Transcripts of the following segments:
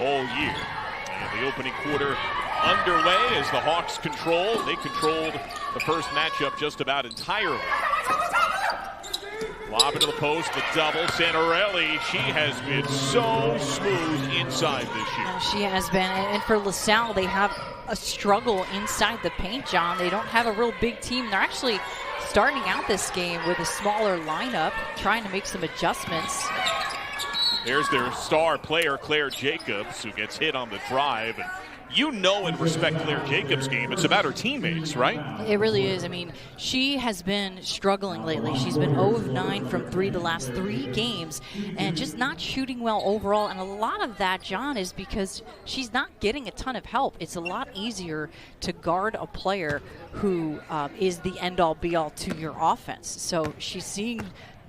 all year. And the opening quarter underway as the Hawks control. They controlled the first matchup just about entirely. Lob into the post, the double. Santarelli, she has been so smooth inside this year. She has been, and for LaSalle, they have a struggle inside the paint, John. They don't have a real big team. They're actually starting out this game with a smaller lineup, trying to make some adjustments. There's their star player, Claire Jacobs, who gets hit on the drive. And you know and respect Claire Jacobs' game. It's about her teammates, right? It really is. I mean, she has been struggling lately. She's been 0 of 9 from 3 the last 3 games and just not shooting well overall. And a lot of that, John, is because she's not getting a ton of help. It's a lot easier to guard a player who is the end-all, be-all to your offense. So she's seeing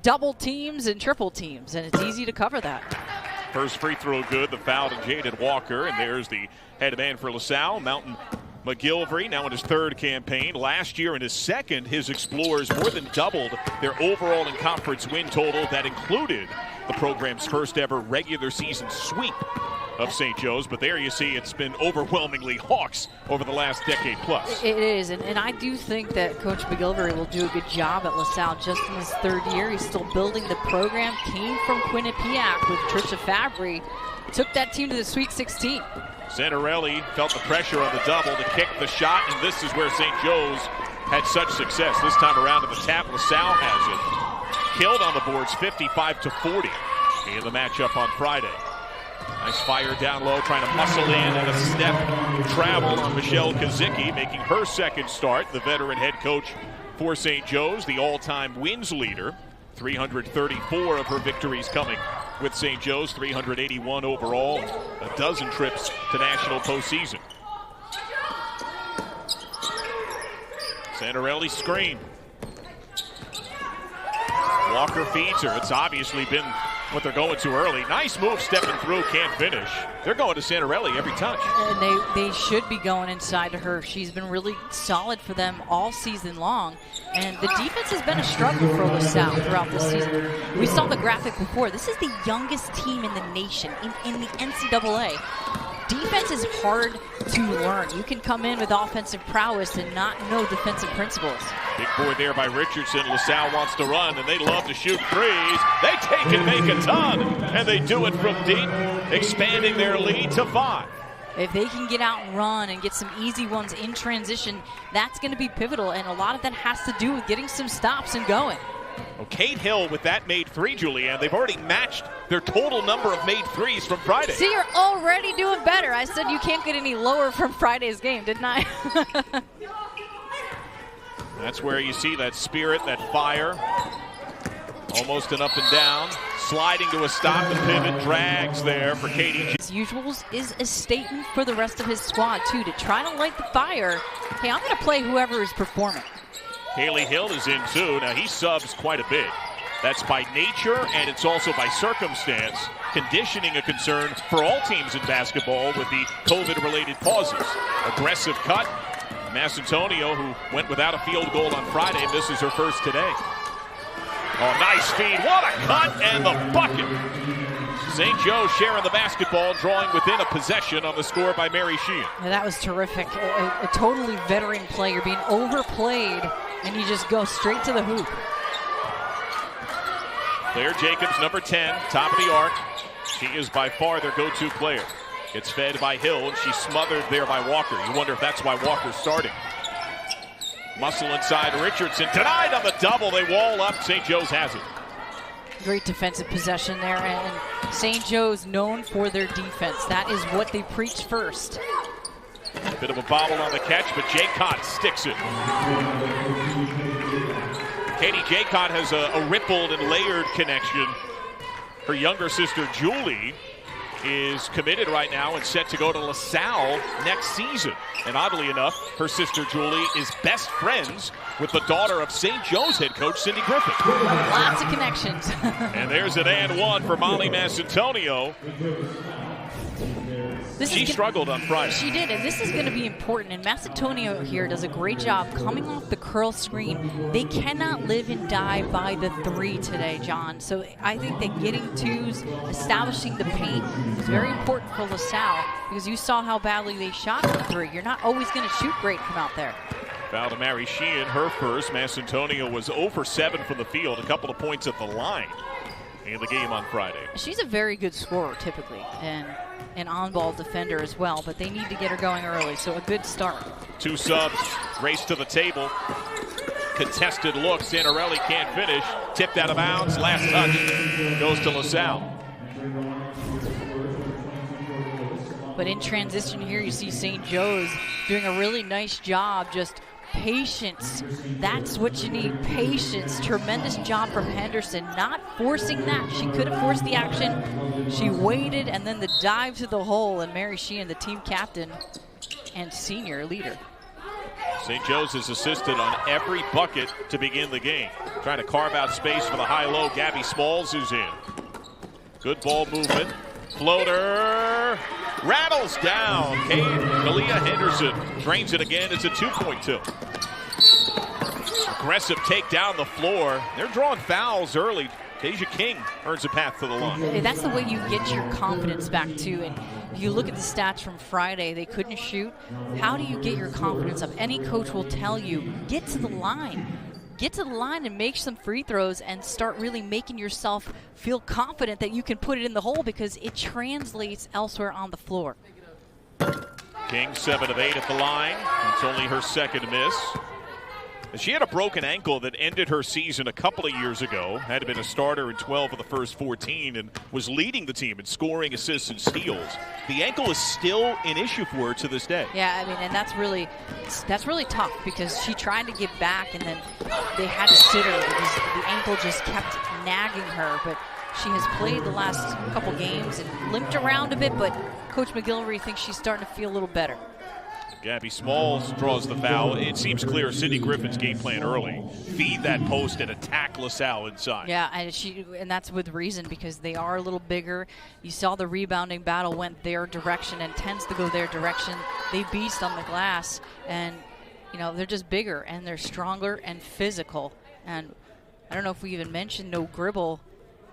double teams and triple teams, and it's easy to cover that. First free throw good, the foul to Jaden Walker, and there's the head man for LaSalle, Mountain McGilvery, now in his 3rd campaign. Last year in his 2nd, his Explorers more than doubled their overall and conference win total. That included the program's first ever regular season sweep of St. Joe's, but there you see it's been overwhelmingly Hawks over the last decade plus. It is, and I do think that Coach McGilvery will do a good job at LaSalle just in his 3rd year. He's still building the program, came from Quinnipiac with Trisha Fabry, took that team to the Sweet 16. Santarelli felt the pressure on the double to kick the shot, and this is where St. Joe's had such success. This time around to the tap, LaSalle has it. Killed on the boards 55-40 in the matchup on Friday. Nice fire down low, trying to muscle in, and a step travel on Michelle Kazicki, making her 2nd start. The veteran head coach for St. Joe's, the all-time wins leader. 334 of her victories coming with St. Joe's, 381 overall, a dozen trips to national postseason. Santarelli screen. Walker feeds her. It's obviously been what they're going to early. Nice move stepping through, can't finish. They're going to Santarelli every touch. And they should be going inside to her. She's been really solid for them all season long. And the defense has been a struggle for LaSalle throughout this season. We saw the graphic before. This is the youngest team in the nation, in the NCAA. Defense is hard to learn. You can come in with offensive prowess and not know defensive principles. Big board there by Richardson. LaSalle wants to run, and they love to shoot threes. They take and make a ton, and they do it from deep, expanding their lead to 5. If they can get out and run and get some easy ones in transition, that's going to be pivotal, and a lot of that has to do with getting some stops and going. Well, Kate Hill with that made 3, Julianne. They've already matched their total number of made 3s from Friday. See, you're already doing better. I said you can't get any lower from Friday's game, didn't I? That's where you see that spirit, that fire. Almost an up and down. Sliding to a stop. The pivot drags there for Katie. His usuals is a statement for the rest of his squad, too, to try to light the fire. Hey, I'm going to play whoever is performing. Haley Hill is in too. Now he subs quite a bit. That's by nature, and it's also by circumstance. Conditioning a concern for all teams in basketball with the COVID-related pauses. Aggressive cut. Massantonio, who went without a field goal on Friday, misses her first today. Oh, nice feed. What a cut and the bucket. St. Joe sharing the basketball, drawing within a possession on the score by Mary Sheehan. Yeah, that was terrific. A totally veteran player being overplayed, and you just go straight to the hoop. Claire Jacobs, number 10, top of the arc. She is by far their go-to player. Gets fed by Hill, and she's smothered there by Walker. You wonder if that's why Walker's starting. Muscle inside Richardson. Denied on the double. They wall up. St. Joe's has it. Great defensive possession there, and St. Joe's known for their defense. That is what they preach first. Bit of a bobble on the catch, but Jaycott sticks it. Katie Jaycott has a rippled and layered connection. Her younger sister, Julie, is committed right now and set to go to LaSalle next season. And oddly enough, her sister Julie is best friends with the daughter of St. Joe's head coach Cindy Griffin. Lots of connections. And there's an and one for Molly Massantonio. She struggled on Friday. She did, and this is going to be important. And Macedonia here does a great job coming off the curl screen. They cannot live and die by the 3 today, John. So I think that getting 2s, establishing the paint is very important for LaSalle, because you saw how badly they shot the 3. You're not always going to shoot great from out there. Foul to Mary Sheehan, her first. Macedonia was 0 for 7 from the field, a couple of points at the line in the game on Friday. She's a very good scorer typically, and an on-ball defender as well, but they need to get her going early, so a good start. 2 subs race to the table. Contested look, Santarelli can't finish. Tipped out of bounds, last touch goes to LaSalle. But in transition here, you see St. Joe's doing a really nice job, just patience. That's what you need, patience. Tremendous job from Henderson, not forcing that. She could have forced the action. She waited, and then the dive to the hole, and Mary Sheehan, the team captain and senior leader. St. Joe's is assisted on every bucket to begin the game. Trying to carve out space for the high-low. Gabby Smalls who's in. Good ball movement. Floater. Rattles down. Kalia Henderson drains it again. It's a 2-point-2. Aggressive take down the floor. They're drawing fouls early. Deja King earns a path to the line. That's the way you get your confidence back too. And if you look at the stats from Friday, they couldn't shoot. How do you get your confidence up? Any coach will tell you, get to the line. Get to the line and make some free throws and start really making yourself feel confident that you can put it in the hole, because it translates elsewhere on the floor. King 7 of 8 at the line. It's only her second miss. She had a broken ankle that ended her season a couple of years ago. Had been a starter in 12 of the first 14 and was leading the team in scoring, assists, and steals. The ankle is still an issue for her to this day. Yeah, I mean, and that's really tough, because she tried to get back and then they had to sit her because the ankle just kept nagging her. But she has played the last couple games and limped around a bit, but Coach McGillivray thinks she's starting to feel a little better. Gabby Smalls draws the foul. It seems clear Sydney Griffin's game plan early. Feed that post and attack LaSalle inside. Yeah, and that's with reason, because they are a little bigger. You saw the rebounding battle went their direction and tends to go their direction. They beast on the glass, and you know, they're just bigger and they're stronger and physical. And I don't know if we even mentioned no Gribble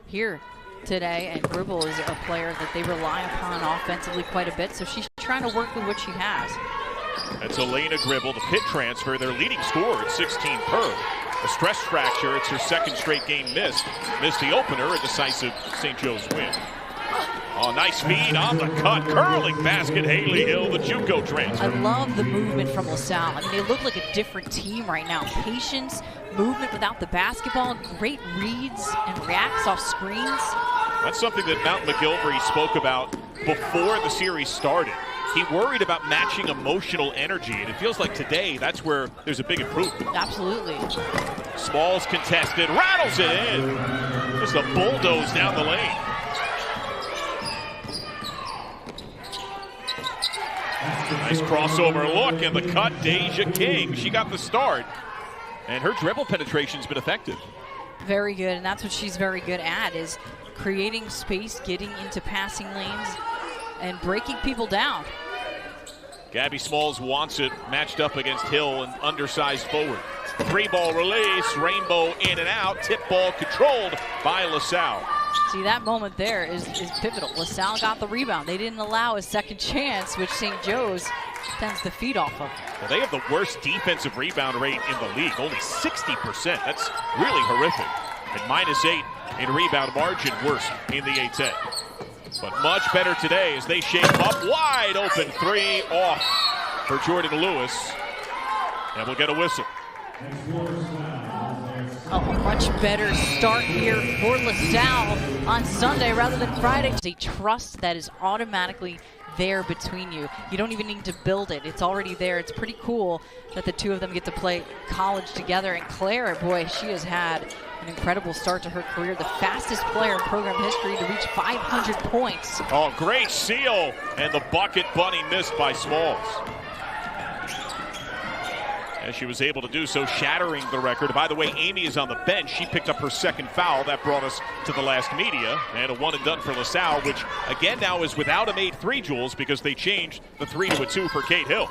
here today, and Gribble is a player that they rely upon offensively quite a bit, so she's trying to work with what she has. That's Elena Gribble, the Pitt transfer, their leading scorer at 16 per. A stress fracture, it's her second straight game missed. Missed the opener, a decisive St. Joe's win. Oh, nice feed on the cut, curling basket, Haley Hill, the JUCO transfer. I love the movement from LaSalle. I mean, they look like a different team right now. Patience, movement without the basketball, great reads and reacts off screens. That's something that Mount McGillivray spoke about before the series started. He worried about matching emotional energy, and it feels like today that's where there's a big improvement. Absolutely. Smalls contested, rattles it in. Just a bulldoze down the lane. Nice crossover look, and the cut, Deja King. She got the start, and her dribble penetration's been effective. Very good, and that's what she's very good at, is creating space, getting into passing lanes, and breaking people down. Gabby Smalls wants it, matched up against Hill, an undersized forward. 3-ball release, Rainbow in and out, tip ball controlled by LaSalle. See, that moment there is pivotal. LaSalle got the rebound. They didn't allow a second chance, which St. Joe's tends to feed off of. Well, they have the worst defensive rebound rate in the league, only 60%. That's really horrific. And -8 in rebound margin, worst in the A-10. But much better today as they shape up. Wide open 3 off for Jordan Lewis. And we'll get a whistle. A much better start here for LaSalle on Sunday rather than Friday. It's a trust that is automatically there between you. You don't even need to build it. It's already there. It's pretty cool that the two of them get to play college together. And Claire, boy, she has had an incredible start to her career. The fastest player in program history to reach 500 points. Oh, great seal. And the bucket bunny missed by Smalls. as she was able to do so, shattering the record. By the way, Amy is on the bench. She picked up her second foul. That brought us to the last media. And a one and done for LaSalle, which again now is without a made three, Jules, because they changed the 3 to a 2 for Kate Hill.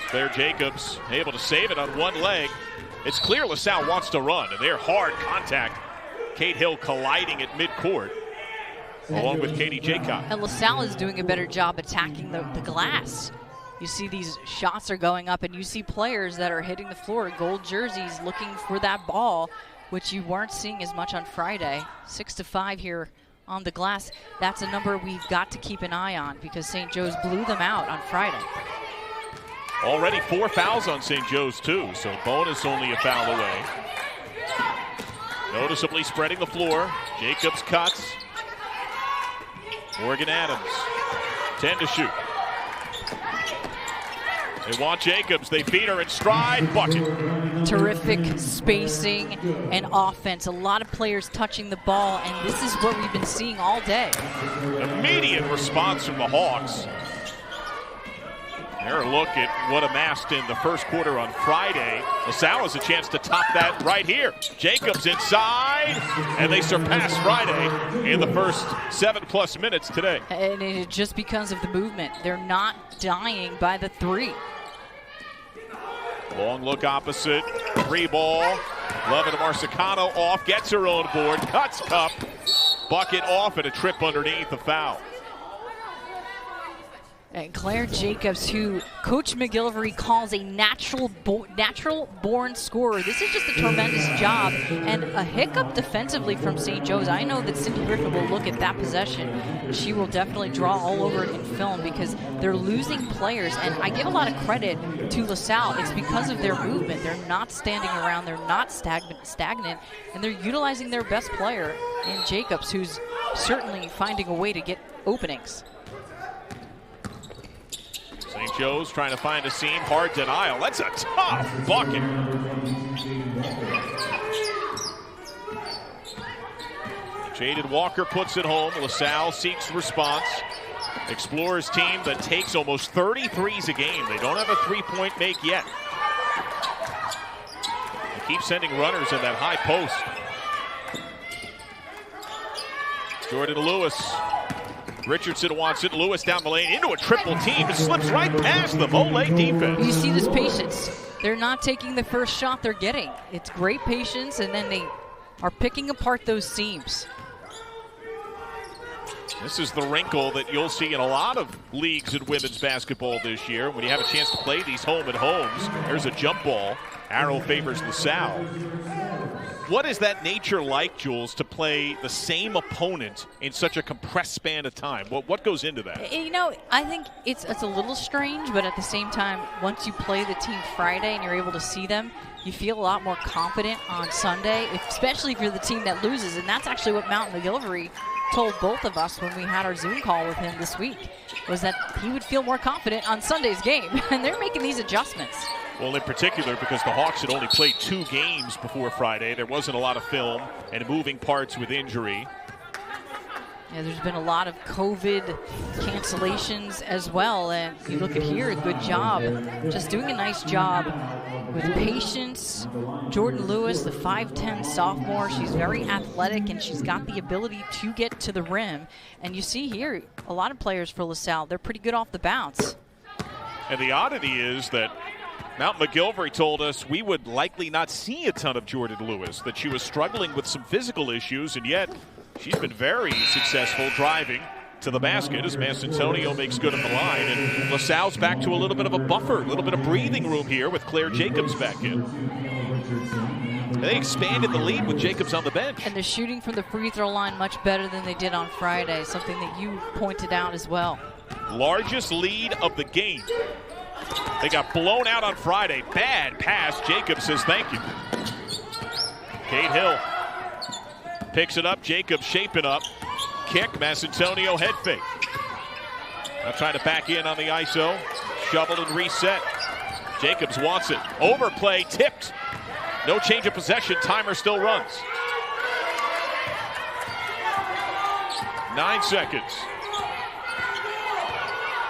Claire Jacobs able to save it on one leg. It's clear LaSalle wants to run, and they're hard contact. Kate Hill colliding at midcourt, along with Katie Jacob. And LaSalle is doing a better job attacking the glass. You see these shots are going up, and you see players that are hitting the floor, gold jerseys, looking for that ball, which you weren't seeing as much on Friday. 6-5 here on the glass. That's a number we've got to keep an eye on because St. Joe's blew them out on Friday. Already 4 fouls on St. Joe's, too, so bonus only a foul away. Noticeably spreading the floor. Jacobs cuts. Morgan Adams, 10 to shoot. They want Jacobs. They feed her in stride. Bucket. Terrific spacing and offense. A lot of players touching the ball, and this is what we've been seeing all day. Immediate response from the Hawks. Their look at what amassed in the first quarter on Friday. LaSalle has a chance to top that right here. Jacobs inside, and they surpass Friday in the first 7+ minutes today. And it's just because of the movement. They're not dying by the 3. Long look opposite, 3 ball. Levin Marsicano off, gets her own board, cuts cup, bucket off, and a trip underneath, a foul. And Claire Jacobs, who Coach McGillivray calls a natural-born scorer. This is just a tremendous job. And a hiccup defensively from St. Joe's. I know that Cindy Griffin will look at that possession. She will definitely draw all over it in film because they're losing players. And I give a lot of credit to LaSalle. It's because of their movement. They're not standing around. They're not stagnant. And they're utilizing their best player in Jacobs, who's certainly finding a way to get openings. St. Joe's trying to find a seam, hard denial. That's a tough bucket. Jaded Walker puts it home. LaSalle seeks response. Explorers team that takes almost 30 threes a game. They don't have a three-point make yet. They keep sending runners in that high post. Jordan Lewis. Richardson wants it. Lewis down the lane into a triple team. It slips right past the Olay defense. You see this patience. They're not taking the first shot they're getting. It's great patience, and then they are picking apart those seams. This is the wrinkle that you'll see in a lot of leagues in women's basketball this year. When you have a chance to play these home and homes, there's a jump ball. Arrow favors LaSalle. What is that nature like, Jules, to play the same opponent in such a compressed span of time? What goes into that? You know, I think it's a little strange, but at the same time, once you play the team Friday and you're able to see them, you feel a lot more confident on Sunday, especially if you're the team that loses. And that's actually what Mountain McGillivray told both of us when we had our Zoom call with him this week, was that he would feel more confident on Sunday's game. And they're making these adjustments. Well, in particular, because the Hawks had only played 2 games before Friday. There wasn't a lot of film and moving parts with injury. Yeah, there's been a lot of COVID cancellations as well. And you look at here, a good job. Just doing a nice job with patience. Jordan Lewis, the 5'10 sophomore, she's very athletic and she's got the ability to get to the rim. And you see here, a lot of players for LaSalle, they're pretty good off the bounce. And the oddity is that Mountain McGillivray told us we would likely not see a ton of Jordan Lewis, that she was struggling with some physical issues, and yet she's been very successful driving to the basket as Massantonio makes good on the line. And LaSalle's back to a little bit of a buffer, a little bit of breathing room here with Claire Jacobs back in. They expanded the lead with Jacobs on the bench. And they're shooting from the free throw line much better than they did on Friday, something that you pointed out as well. Largest lead of the game. They got blown out on Friday. Bad pass. Jacobs says thank you. Kate Hill picks it up. Jacobs shaping up. Kick. Massantonio head fake. Now trying to back in on the ISO. Shoveled and reset. Jacobs wants it. Overplay. Tipped. No change of possession. Timer still runs. 9 seconds.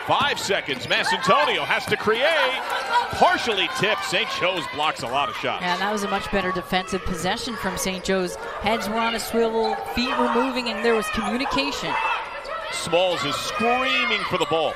5 seconds. Massantonio has to create. Partially tipped. St. Joe's blocks a lot of shots. Yeah, that was a much better defensive possession from St. Joe's. Heads were on a swivel, feet were moving, and there was communication. Smalls is screaming for the ball.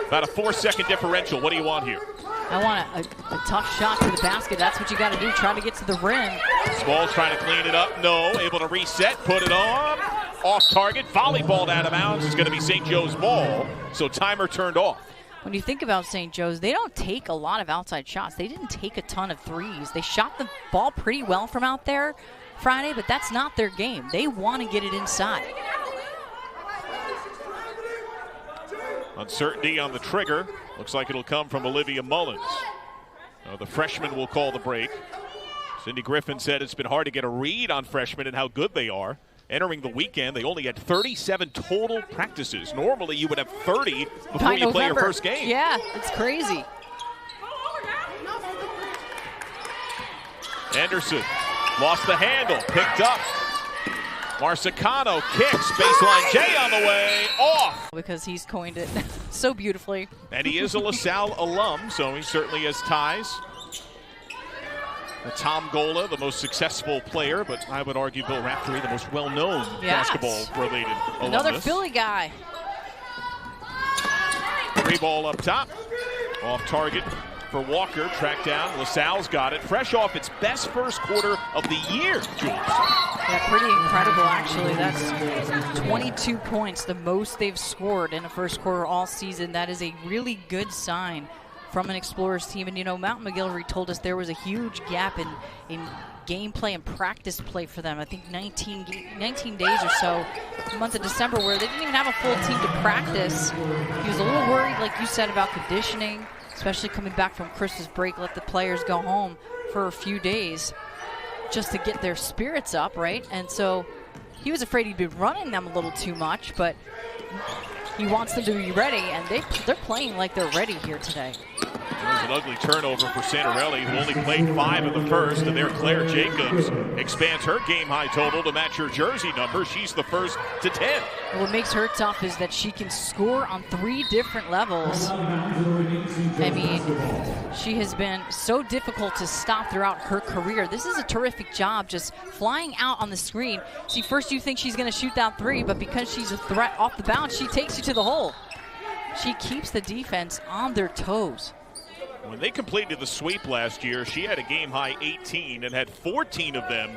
About a 4-second differential. What do you want here? I want a tough shot to the basket. That's what you got to do. Try to get to the rim. Smalls trying to clean it up. No. Able to reset. Put it on. Off target. Volleyballed out of bounds. It's going to be St. Joe's ball. So timer turned off. When you think about St. Joe's, they don't take a lot of outside shots. They didn't take a ton of threes. They shot the ball pretty well from out there Friday, but that's not their game. They want to get it inside. Uncertainty on the trigger. Looks like it'll come from Olivia Mullins. The freshman will call the break. Cindy Griffin said it's been hard to get a read on freshmen and how good they are. Entering the weekend, they only had 37 total practices. Normally, you would have 30 before you play your first game. Yeah, it's crazy. Anderson lost the handle, picked up. Marsicano kicks, baseline J on the way, off. Because he's coined it so beautifully. And he is a LaSalle alum, so he certainly has ties. Tom Gola, the most successful player, but I would argue Bill Raftery, the most well-known basketball-related alumnus. Another Philly guy. 3-ball up top, off target for Walker, tracked down. LaSalle's got it, fresh off its best first quarter of the year, Jules. Yeah, pretty incredible, actually. That's 22 points, the most they've scored in a first quarter all season. That is a really good sign from an Explorers team. And, you know, Mount McGillivray told us there was a huge gap in gameplay and practice play for them. I think 19 days or so, the month of December, where they didn't even have a full team to practice. He was a little worried, like you said, about conditioning, especially coming back from Christmas break, let the players go home for a few days just to get their spirits up, right? And so he was afraid he'd be running them a little too much, but he wants them to be ready, and they're playing like they're ready here today. There's an ugly turnover for Santarelli, who only played 5 in the first, and there Claire Jacobs expands her game-high total to match her jersey number. She's the first to 10. What makes her tough is that she can score on 3 different levels. I mean, she has been so difficult to stop throughout her career. This is a terrific job, just flying out on the screen. See, first you think she's going to shoot that 3, but because she's a threat off the bounce, she takes you to the hole. She keeps the defense on their toes. When they completed the sweep last year, she had a game-high 18 and had 14 of them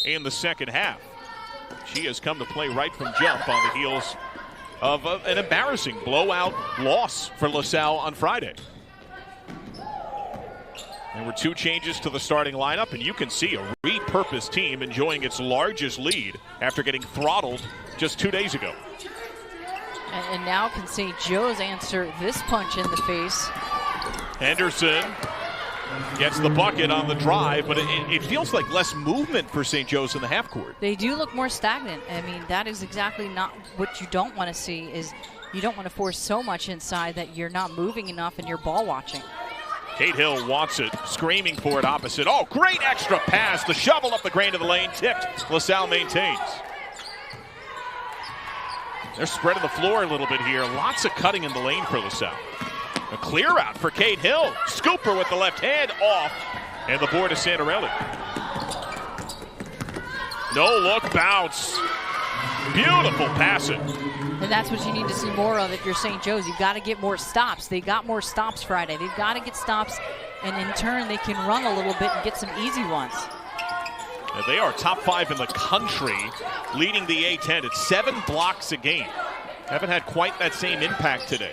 in the second half. She has come to play right from jump on the heels of an embarrassing blowout loss for LaSalle on Friday. There were 2 changes to the starting lineup, and you can see a repurposed team enjoying its largest lead after getting throttled just 2 days ago. And now can St. Joe's answer this punch in the face. Henderson gets the bucket on the drive, but it feels like less movement for St. Joe's in the half court. They do look more stagnant. I mean, that is exactly not what you don't want to see. Is you don't want to force so much inside that you're not moving enough and you're ball watching. Kate Hill wants it, screaming for it opposite. Oh, great extra pass. The shovel up the grain of the lane, tipped. LaSalle maintains. They're spreading the floor a little bit here. Lots of cutting in the lane for LaSalle. A clear out for Kate Hill. Scooper with the left hand, off. And the board is Santarelli. No look bounce. Beautiful passing. And that's what you need to see more of if you're St. Joe's. You've got to get more stops. They got more stops Friday. They've got to get stops, and in turn they can run a little bit and get some easy ones. Now they are top 5 in the country, leading the A-10 at 7 blocks a game. Haven't had quite that same impact today.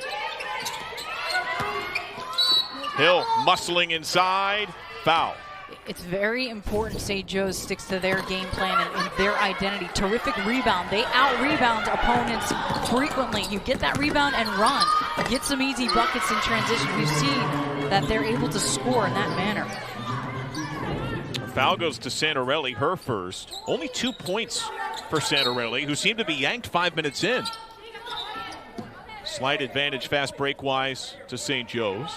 Hill muscling inside, foul. It's very important St. Joe's sticks to their game plan and their identity. Terrific rebound. They out-rebound opponents frequently. You get that rebound and run. Get some easy buckets in transition. We've seen that they're able to score in that manner. A foul goes to Santarelli, her first. Only 2 points for Santarelli, who seemed to be yanked 5 minutes in. Slight advantage fast break-wise to St. Joe's.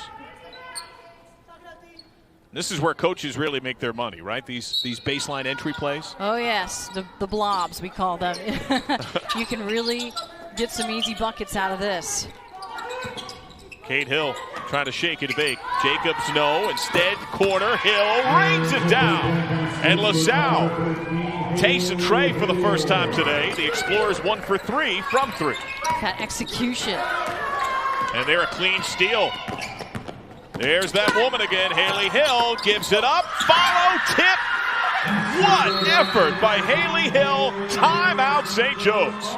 This is where coaches really make their money, right? These baseline entry plays. Oh, yes. The blobs, we call them. You can really get some easy buckets out of this. Kate Hill trying to shake and bake. Jacobs, no. Instead, corner. Hill rains it down. And LaSalle takes a tray for the first time today. The Explorers 1 for 3 from 3. That execution. And they're a clean steal. There's that woman again. Haley Hill gives it up. Follow tip. What effort by Haley Hill. Timeout St. Joe's.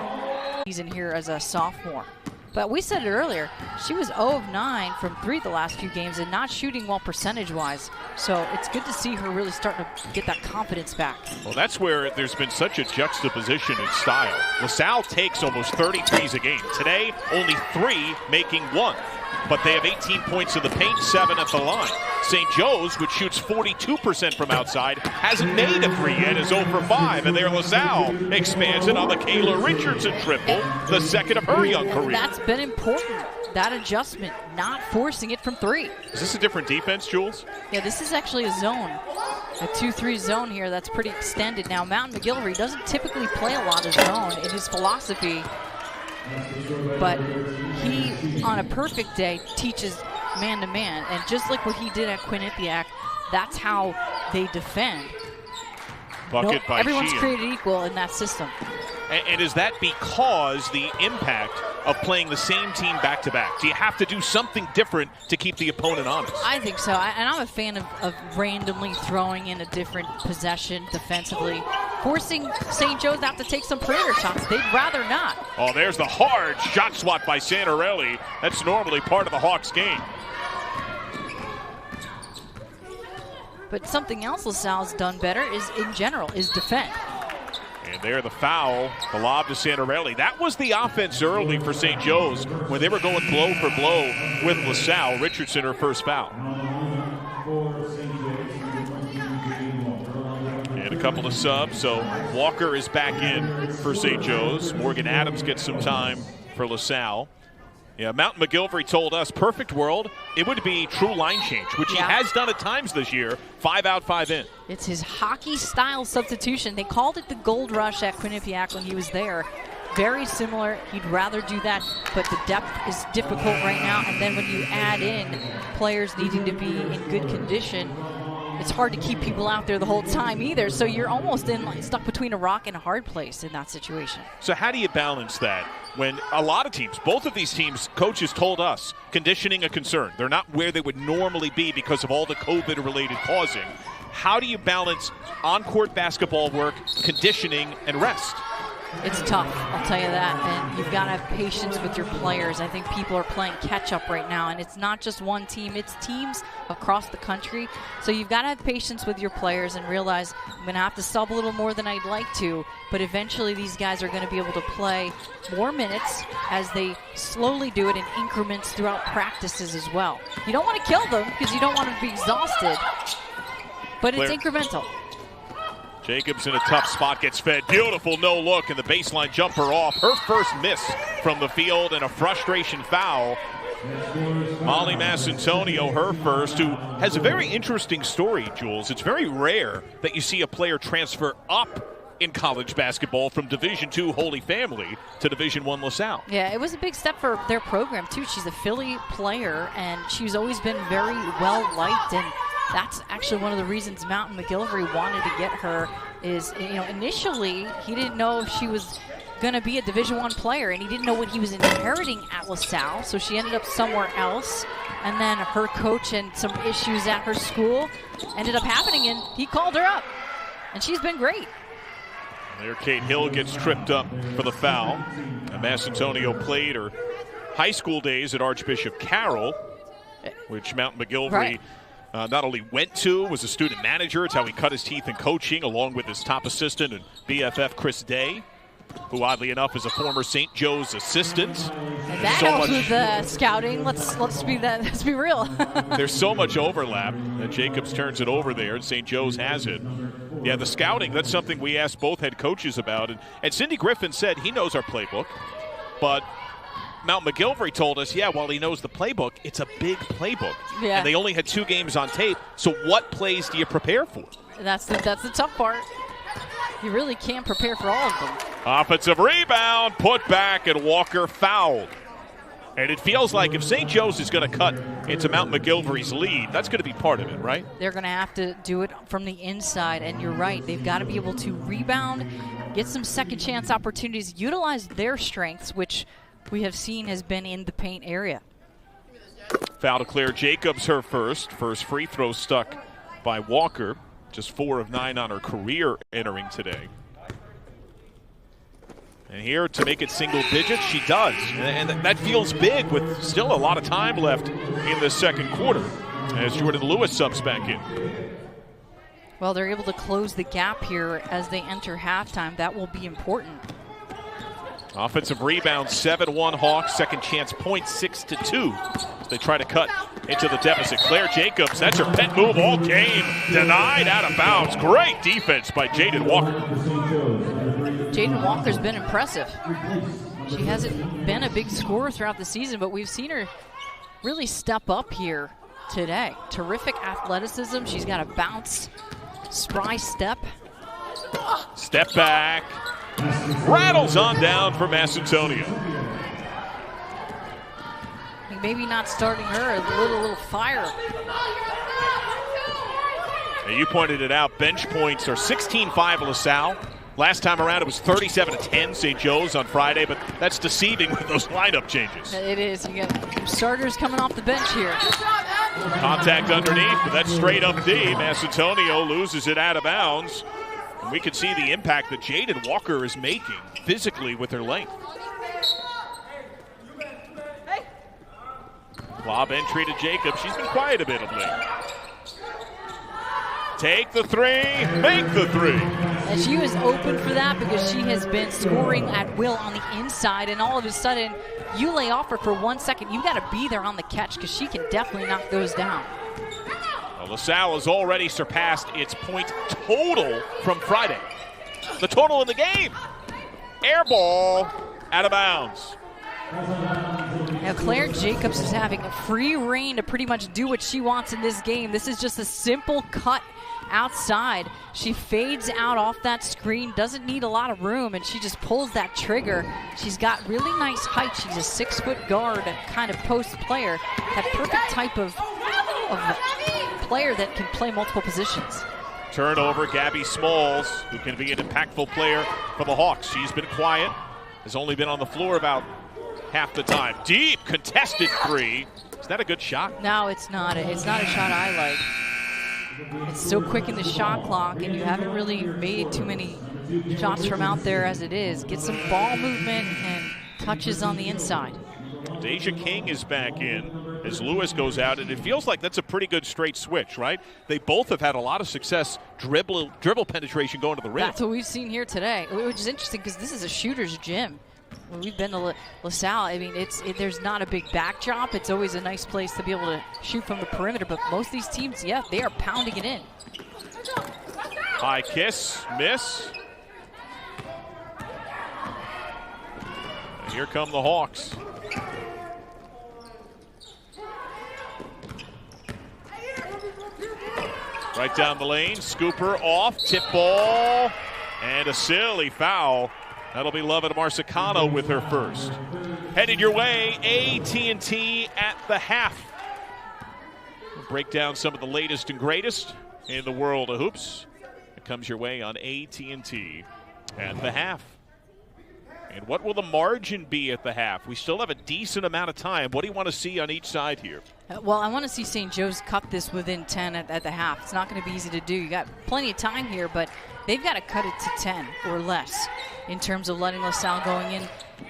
He's in here as a sophomore. But we said it earlier, she was 0 of 9 from 3 the last few games and not shooting well percentage-wise. So it's good to see her really starting to get that confidence back. Well, that's where there's been such a juxtaposition in style. LaSalle takes almost 33s a game. Today, only 3 making 1. But they have 18 points in the paint, 7 at the line. St. Joe's, which shoots 42% from outside, hasn't made a 3 yet, is 0 for 5. And there LaSalle expands it on the Kayla Richardson triple, the second of her young career. That's been important, that adjustment, not forcing it from 3. Is this a different defense, Jules? Yeah, this is actually a zone, a 2-3 zone here that's pretty extended. Now, Mountain McGillivray doesn't typically play a lot of zone in his philosophy, but he, on a perfect day, teaches man-to-man. And just like what he did at Quinnipiac, that's how they defend. Bucket by everyone's Sheehan. created equal in that system. And is that because the impact of playing the same team back-to-back? Do you have to do something different to keep the opponent honest? I think so. And I'm a fan of randomly throwing in a different possession defensively. Forcing St. Joe's to have to take some perimeter shots. They'd rather not. Oh, there's the hard shot swat by Santarelli. That's normally part of the Hawks game. But something else LaSalle's done better is, in general, is defend. And there the foul, the lob to Santarelli. That was the offense early for St. Joe's when they were going blow for blow with LaSalle. Richardson, her first foul. And a couple of subs, so Walker is back in for St. Joe's. Morgan Adams gets some time for LaSalle. Yeah, Mountain McGillivray told us, perfect world, it would be true line change, which he has done at times this year. 5 out, 5 in. It's his hockey-style substitution. They called it the gold rush at Quinnipiac when he was there. Very similar. He'd rather do that, but the depth is difficult right now. And then when you add in players needing to be in good condition, it's hard to keep people out there the whole time either. So you're almost stuck between a rock and a hard place in that situation. So how do you balance that when a lot of teams, both of these teams, coaches told us, conditioning a concern. They're not where they would normally be because of all the COVID-related pausing. How do you balance on-court basketball work, conditioning, and rest? It's tough, I'll tell you that, and you've got to have patience with your players. I think people are playing catch-up right now, and it's not just one team, it's teams across the country. So you've got to have patience with your players and realize I'm going to have to sub a little more than I'd like to, but eventually these guys are going to be able to play more minutes as they slowly do it in increments throughout practices as well. You don't want to kill them because you don't want them to be exhausted, but it's incremental. Jacobs in a tough spot, gets fed. Beautiful no look, and the baseline jumper off. Her first miss from the field, and a frustration foul. Molly Massantonio, her first, who has a very interesting story, Jules. It's very rare that you see a player transfer up in college basketball from Division II Holy Family to Division I LaSalle. Yeah, it was a big step for their program, too. She's a Philly player, and she's always been very well-liked, and that's actually one of the reasons Mountain McGillivray wanted to get her is, initially he didn't know if she was going to be a Division I player, and he didn't know what he was inheriting at LaSalle, so she ended up somewhere else. And then her coach and some issues at her school ended up happening, and he called her up, and she's been great. There, Kate Hill gets tripped up for the foul. Massantonio played her high school days at Archbishop Carroll, which Mountain McGillivray not only went to, was a student manager. It's how he cut his teeth in coaching, along with his top assistant and BFF Chris Day, who oddly enough is a former St. Joe's assistant. And that helps with the scouting. Let's be real. There's so much overlap that Jacobs turns it over there, and St. Joe's has it. Yeah, the scouting, that's something we asked both head coaches about. And Cindy Griffin said he knows our playbook, but Mount McGillivray told us, while he knows the playbook, it's a big playbook. Yeah. And they only had 2 games on tape, so what plays do you prepare for? That's the tough part. You really can't prepare for all of them. Offensive rebound, put back, and Walker fouled. And it feels like if St. Joe's is going to cut into Mount McGilvery's lead, that's going to be part of it, right? They're going to have to do it from the inside, and you're right. They've got to be able to rebound, get some second chance opportunities, utilize their strengths, which we have seen has been in the paint area. Foul to Claire Jacobs, her first. First free throw stuck by Walker. Just 4 of 9 on her career entering today. And here to make it single digits, she does. And that feels big with still a lot of time left in the second quarter as Jordan Lewis subs back in. Well, they're able to close the gap here as they enter halftime. That will be important. Offensive rebound, 7-1 Hawks. Second chance point, 6-2. They try to cut into the deficit. Claire Jacobs, that's her pet move all game. Denied out of bounds. Great defense by Jaden Walker. Jaden Walker's been impressive. She hasn't been a big scorer throughout the season, but we've seen her really step up here today. Terrific athleticism. She's got a bounce, spry step. Step back. Rattles on down for Macedonia. Maybe not starting her, a little fire. Now you pointed it out, bench points are 16-5 LaSalle. Last time around it was 37-10 St. Joe's on Friday, but that's deceiving with those lineup changes. It is. You got starters coming off the bench here. Contact underneath, but that's straight up D. Macedonia loses it out of bounds. And we can see the impact that Jaden Walker is making physically with her length. Lob entry to Jacob. She's been quiet a bit of late. Take the three, make the three. And she was open for that because she has been scoring at will on the inside, and all of a sudden, you lay off her for 1 second. You got to be there on the catch because she can definitely knock those down. Well, LaSalle has already surpassed its point total from Friday. The total in the game. Air ball out of bounds. Now Claire Jacobs is having a free reign to pretty much do what she wants in this game. This is just a simple cut outside. She fades out off that screen, doesn't need a lot of room, and she just pulls that trigger. She's got really nice height. She's a 6-foot guard kind of post player. That perfect type of player that can play multiple positions. Turnover, Gabby Smalls, who can be an impactful player for the Hawks. She's been quiet, has only been on the floor about half the time. Deep contested three. Is that a good shot? No, it's not. It's not a shot I like. It's so quick in the shot clock, and you haven't really made too many shots from out there as it is. Get some ball movement and touches on the inside. Deja King is back in as Lewis goes out, and it feels like that's a pretty good straight switch, right? They both have had a lot of success dribble penetration going to the rim. That's what we've seen here today, which is interesting because this is a shooter's gym. When we've been to LaSalle, I mean, there's not a big backdrop. It's always a nice place to be able to shoot from the perimeter, but most of these teams, yeah, they are pounding it in. High kiss, miss. And here come the Hawks. Right down the lane, scooper off, tip ball, and a silly foul. That'll be Lovett Marsicano with her first. Headed your way, AT&T at the half. We'll break down some of the latest and greatest in the world of hoops. It comes your way on AT&T at the half. And what will the margin be at the half? We still have a decent amount of time. What do you want to see on each side here? Well, I want to see St. Joe's cut this within 10 at the half. It's not going to be easy to do. You got plenty of time here, but they've got to cut it to 10 or less in terms of letting LaSalle going in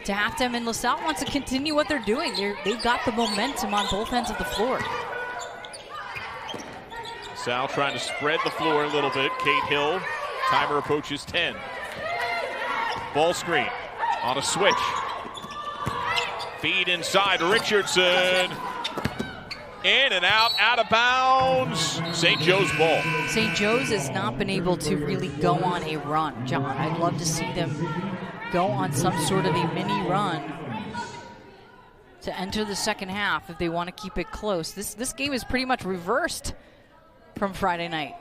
to halftime. And LaSalle wants to continue what they're doing. They've got the momentum on both ends of the floor. LaSalle trying to spread the floor a little bit. Kate Hill, timer approaches 10. Ball screen on a switch. Feed inside, Richardson. In and out of bounds. St. Joe's ball. St. Joe's has not been able to really go on a run, John. I'd love to see them go on some sort of a mini run to enter the second half if they want to keep it close. This game is pretty much reversed from Friday night.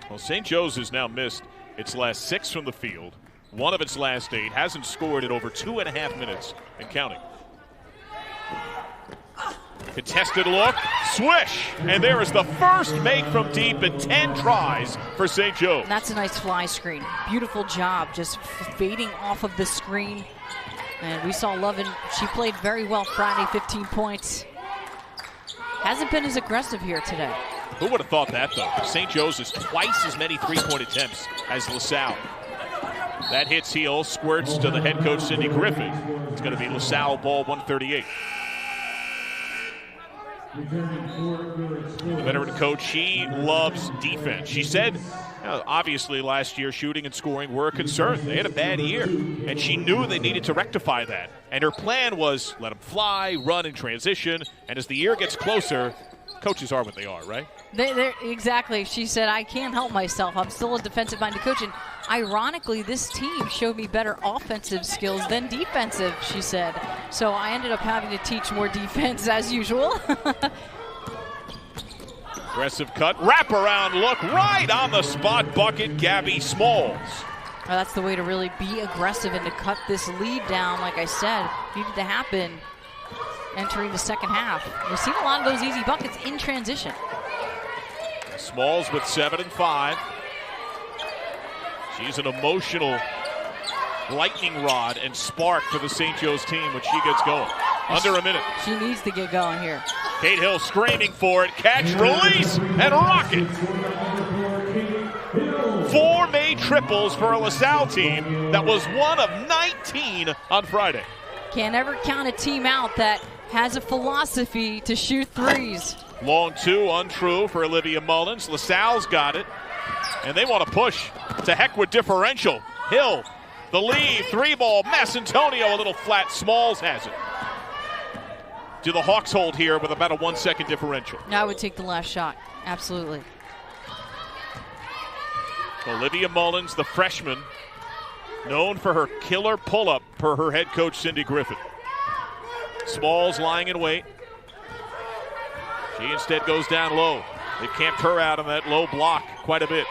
Well, St. Joe's has now missed its last 6 from the field. One of its last 8. Hasn't scored in over 2.5 minutes and counting. Contested look, swish, and there is the first make from deep in 10 tries for St. Joe's. That's a nice fly screen. Beautiful job, just fading off of the screen. And we saw Lovin, she played very well Friday, 15 points. Hasn't been as aggressive here today. Who would have thought that, though? St. Joe's is twice as many three-point attempts as LaSalle. That hits heel, squirts to the head coach, Cindy Griffin. It's going to be LaSalle ball 138. The veteran coach, she loves defense. She said, obviously last year shooting and scoring were a concern. They had a bad year, and she knew they needed to rectify that. And her plan was let them fly, run, and transition. And as the year gets closer, coaches are what they are, right? Exactly. She said, I can't help myself. I'm still a defensive-minded coach. And ironically, this team showed me better offensive skills than defensive, she said. So I ended up having to teach more defense as usual. Aggressive cut, wraparound look, right on the spot bucket, Gabby Smalls. Well, that's the way to really be aggressive and to cut this lead down, like I said, needed to happen entering the second half. We've seen a lot of those easy buckets in transition. Smalls with 7 and 5. She's an emotional lightning rod and spark for the St. Joe's team when she gets going. Under a minute. She needs to get going here. Kate Hill screaming for it. Catch, release, and rocket. 4 made triples for a LaSalle team that was one of 19 on Friday. Can't ever count a team out that has a philosophy to shoot threes. Long 2, untrue for Olivia Mullins. LaSalle's got it, and they want to push. To heck with differential. Hill, the lead, 3-ball. Massantonio a little flat. Smalls has it. Do the Hawks hold here with about a 1-second differential? I would take the last shot. Absolutely. Olivia Mullins, the freshman, known for her killer pull-up per her head coach, Cindy Griffin. Smalls lying in wait. She instead goes down low. They've camped her out on that low block quite a bit.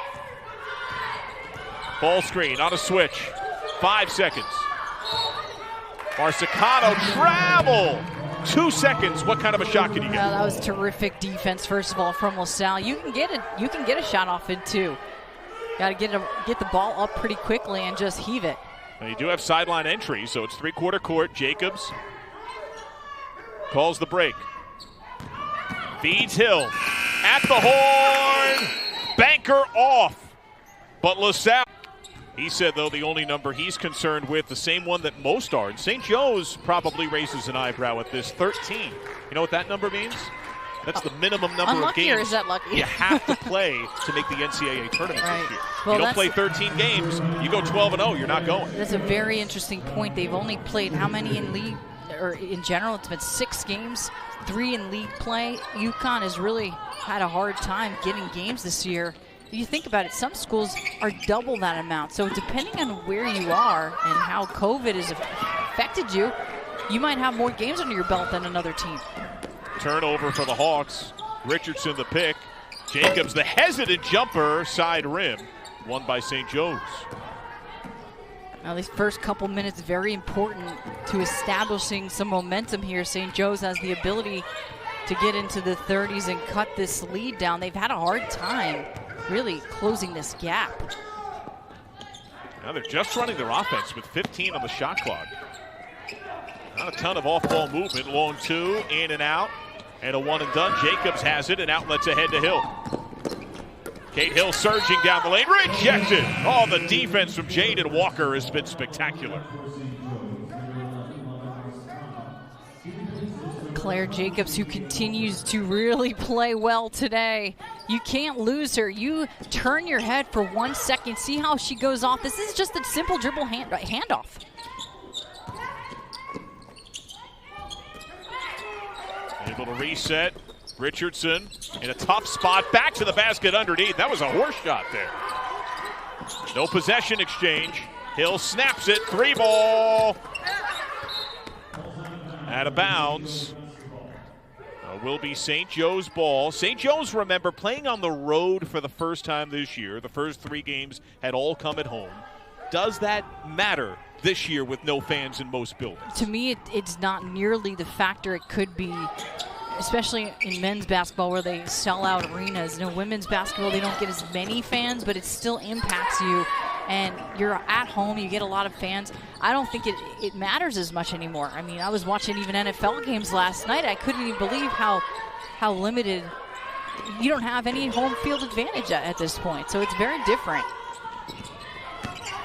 Ball screen on a switch. 5 seconds. Marsicano travel. 2 seconds. What kind of a shot can you get? That was terrific defense, first of all, from LaSalle. You can get a shot off in 2. Got to get the ball up pretty quickly and just heave it. Now you do have sideline entry, so it's three-quarter court. Jacobs calls the break. Feeds Hill at the horn. Banker off. But LaSalle, he said, though, the only number he's concerned with, the same one that most are. And St. Joe's probably raises an eyebrow at this, 13. You know what that number means? That's the minimum number of games or is that lucky? you have to play to make the NCAA tournament this year. Well, you don't play 13 games, you go 12-0, you're not going. That's a very interesting point. They've only played how many in league, or in general? It's been 6 games, 3 in league play. UConn has really had a hard time getting games this year. You think about it, some schools are double that amount. So depending on where you are and how COVID has affected you, you might have more games under your belt than another team. Turnover for the Hawks. Richardson the pick. Jacobs the hesitant jumper, side rim. Won by St. Joe's. Now these first couple minutes very important to establishing some momentum here. St. Joe's has the ability to get into the 30s and cut this lead down. They've had a hard time really closing this gap. Now they're just running their offense with 15 on the shot clock. Not a ton of off-ball movement. Long 2, in and out, and a one and done. Jacobs has it, and outlets ahead to Hill. Kate Hill surging down the lane, rejected. Oh, the defense from Jaden Walker has been spectacular. Claire Jacobs, who continues to really play well today. You can't lose her. You turn your head for 1 second, see how she goes off. This is just a simple dribble handoff. Able to reset. Richardson in a tough spot. Back to the basket underneath. That was a horse shot there. No possession exchange. Hill snaps it. 3-ball. Out of bounds. Will be St. Joe's ball. St. Joe's, remember, playing on the road for the first time this year. The first 3 games had all come at home. Does that matter this year with no fans in most buildings? To me, it's not nearly the factor it could be especially in men's basketball where they sell out arenas. Women's basketball, they don't get as many fans, but it still impacts you. And you're at home, you get a lot of fans. I don't think it matters as much anymore. I mean, I was watching even NFL games last night. I couldn't even believe how limited. You don't have any home field advantage at this point, so it's very different.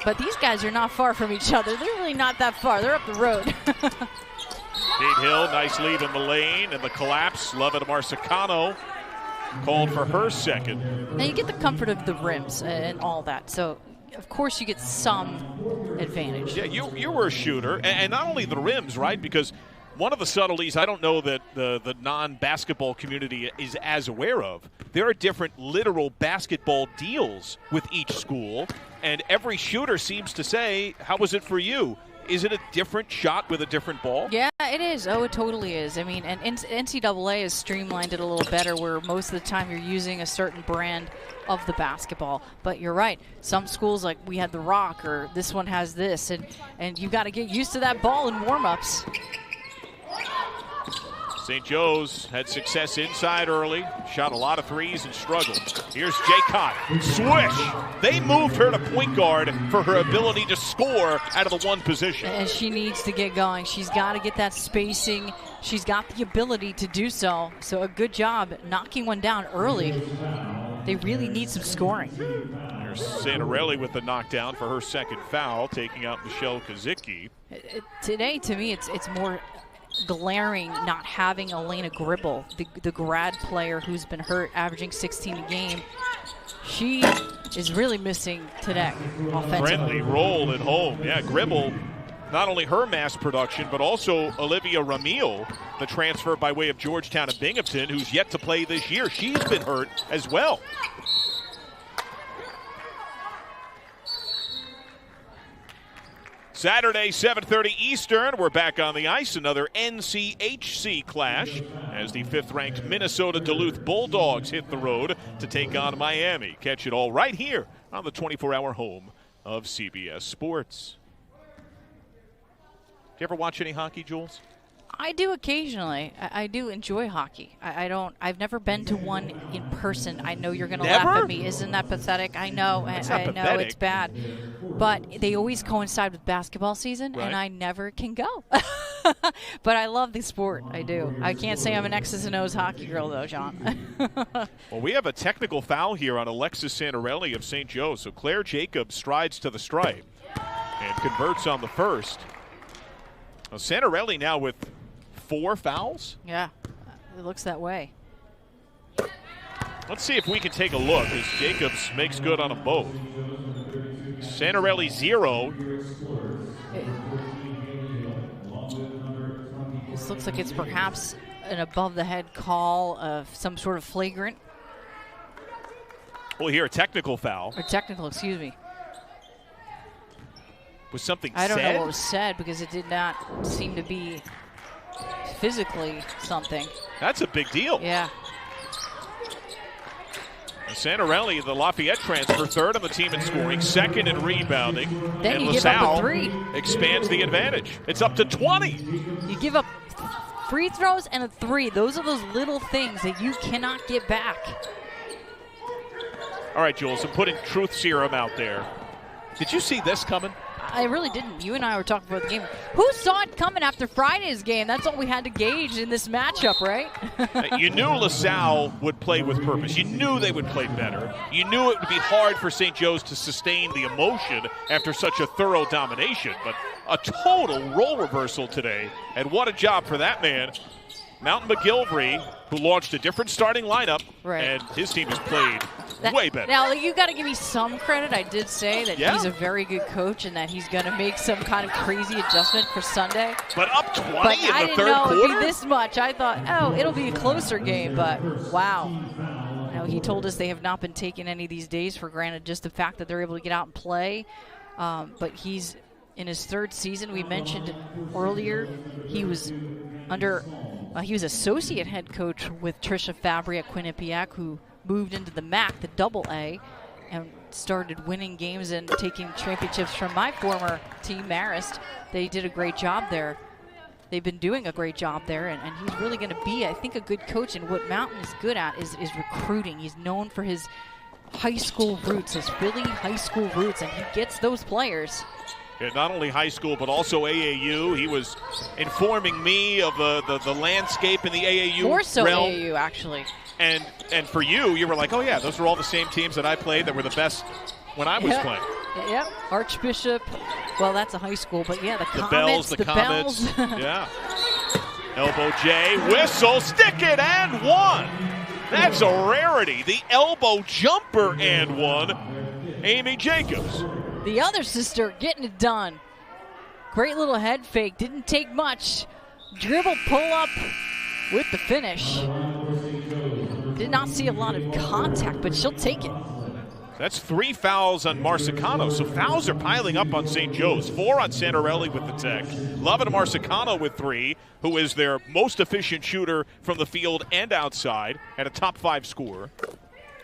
But these guys are not far from each other. They're really not that far. They're up the road. Kate Hill, nice lead in the lane, and the collapse. Lovett Marsicano called for her second. Now you get the comfort of the rims and all that, so of course you get some advantage. Yeah, you were a shooter, and not only the rims, right? Because one of the subtleties I don't know that the non-basketball community is as aware of, there are different literal basketball deals with each school, and every shooter seems to say, how was it for you? Is it a different shot with a different ball? Yeah, it is. Oh, it totally is. I mean, and NCAA has streamlined it a little better where most of the time you're using a certain brand of the basketball. But you're right. Some schools, like we had the Rock, or this one has this, and you've got to get used to that ball in warm-ups. St. Joe's had success inside early, shot a lot of threes and struggled. Here's Jaycott. Swish! They moved her to point guard for her ability to score out of the one position. And she needs to get going. She's got to get that spacing. She's got the ability to do so. So a good job knocking one down early. They really need some scoring. There's Santarelli with the knockdown for her second foul, taking out Michelle Kazicki. Today, to me, it's more glaring not having Elena Gribble, the grad player who's been hurt, averaging 16 a game. She is really missing today offensively. Friendly roll at home. Yeah, Gribble, not only her mass production, but also Olivia Ramil, the transfer by way of Georgetown and Binghamton, who's yet to play this year. She's been hurt as well. Saturday, 7:30 Eastern. We're back on the ice. Another NCHC clash as the 5th-ranked Minnesota Duluth Bulldogs hit the road to take on Miami. Catch it all right here on the 24-hour home of CBS Sports. Do you ever watch any hockey, Jules? I do occasionally. I do enjoy hockey. I've never been to one in person. I know you're going to laugh at me. Isn't that pathetic? I know. I know it's bad. But they always coincide with basketball season, right, and I never can go. But I love the sport. I do. I can't say I'm an X's and O's hockey girl, though, John. Well, we have a technical foul here on Alexis Santarelli of St. Joe. So Claire Jacobs strides to the stripe and converts on the first. Well, Santarelli now with 4 fouls? Yeah, it looks that way. Let's see if we can take a look as Jacobs makes good on them both. Santarelli 0. This looks like it's perhaps an above-the-head call of some sort of flagrant. We'll hear a technical foul. Or technical, excuse me. Was something said? I don't know what was said because it did not seem to be physically something. That's a big deal. Yeah. Santarelli, the Lafayette transfer, 3rd on the team in scoring, 2nd in rebounding. Then and you give up a 3. Expands the advantage. It's up to 20. You give up free throws and a 3. Those are those little things that you cannot get back. All right, Jules, I'm putting truth serum out there. Did you see this coming? I really didn't. You and I were talking about the game. Who saw it coming after Friday's game? That's all we had to gauge in this matchup, right? You knew LaSalle would play with purpose. You knew they would play better. You knew it would be hard for St. Joe's to sustain the emotion after such a thorough domination. But a total role reversal today. And what a job for that man, Mountain McGilvery, who launched a different starting lineup. Right. And his team has played way better. Now, you got to give me some credit. I did say that he's a very good coach and that he's going to make some kind of crazy adjustment for Sunday. But up 20 but in the 3rd quarter? I didn't know it would be this much. I thought, oh, it'll be a closer game, but wow. Now, he told us they have not been taking any of these days for granted, just the fact that they're able to get out and play. But he's in his 3rd season. We mentioned earlier he was he was associate head coach with Tricia Fabry at Quinnipiac, who moved into the MAC, the AA, and started winning games and taking championships from my former team, Marist. They did a great job there. they've been doing a great job there, and he's really going to be, I think, a good coach. And what Mountain is good at is recruiting. He's known for his high school roots, his Philly high school roots, and he gets those players. Yeah, not only high school, but also AAU. He was informing me of the landscape in the AAU More so realm. AAU, actually. And for you were like, oh, yeah, those were all the same teams that I played that were the best when I was playing. Yep, Archbishop. Well, that's a high school, but yeah, the Comets, Bells, the Comets. Bells. Yeah. Elbow J, whistle, stick it, and one. That's a rarity. The elbow jumper and one. Amy Jacobs. The other sister getting it done. Great little head fake. Didn't take much. Dribble pull up with the finish. Did not see a lot of contact, but she'll take it. That's 3 fouls on Marsicano. So fouls are piling up on St. Joe's. 4 on Santarelli with the tech. Lovin Marsicano with 3, who is their most efficient shooter from the field and outside, and a top 5 scorer.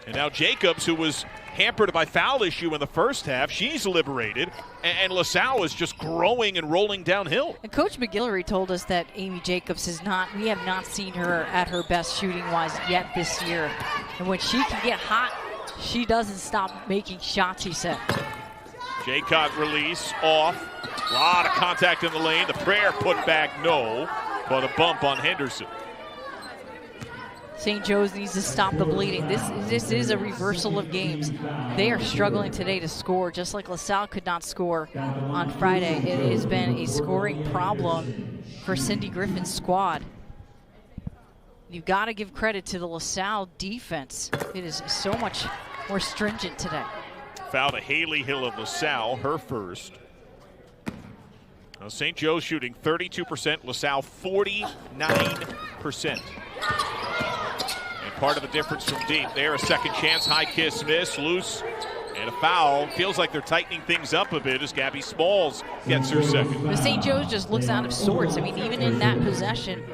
And now Jacobs, who was hampered by foul issue in the first half, she's liberated, and LaSalle is just growing and rolling downhill. And Coach McGillery told us that Amy Jacobs we have not seen her at her best shooting-wise yet this year. And when she can get hot, she doesn't stop making shots, he said. Jaycott release, off. A lot of contact in the lane. The prayer put back, no, but a bump on Henderson. St. Joe's needs to stop the bleeding. This is a reversal of games. They are struggling today to score, just like LaSalle could not score on Friday. It has been a scoring problem for Cindy Griffin's squad. You've got to give credit to the LaSalle defense. It is so much more stringent today. Foul to Haley Hill of LaSalle, her first. Now St. Joe's shooting 32%, LaSalle 49%. Part of the difference from deep. There, a second chance, high kiss, miss, loose, and a foul. Feels like they're tightening things up a bit as Gabby Smalls gets her second. The St. Joe's just looks out of sorts. I mean, even in that possession,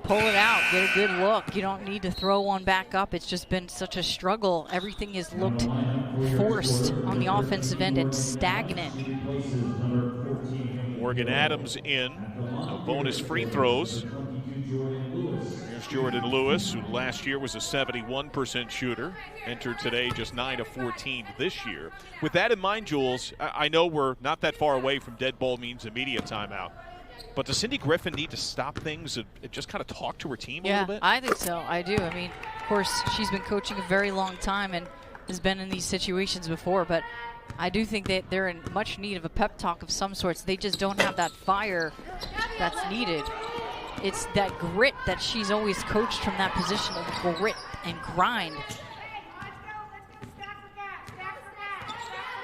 pull it out, get a good look. You don't need to throw one back up. It's just been such a struggle. Everything has looked forced on the offensive end and stagnant. Morgan Adams in. No bonus free throws. Here's Jordan Lewis, who last year was a 71% shooter, entered today just 9 of 14 this year. With that in mind, Jules, I know we're not that far away from dead ball means immediate timeout, but does Cindy Griffin need to stop things and just kind of talk to her team a little bit? Yeah, I think so. I do. I mean, of course, she's been coaching a very long time and has been in these situations before, but I do think that they're in much need of a pep talk of some sorts. They just don't have that fire that's needed. It's that grit that she's always coached from that position of grit and grind.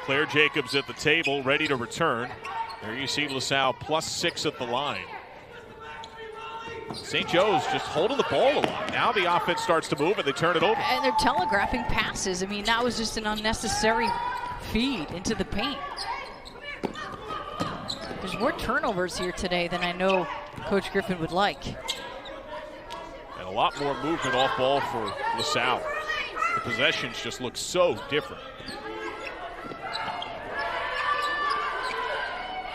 Claire Jacobs at the table, ready to return. There you see LaSalle +6 at the line. St. Joe's just holding the ball a lot. Now the offense starts to move and they turn it over. And they're telegraphing passes. I mean, that was just an unnecessary feed into the paint. There's more turnovers here today than I know Coach Griffin would like. And a lot more movement off ball for LaSalle. The possessions just look so different.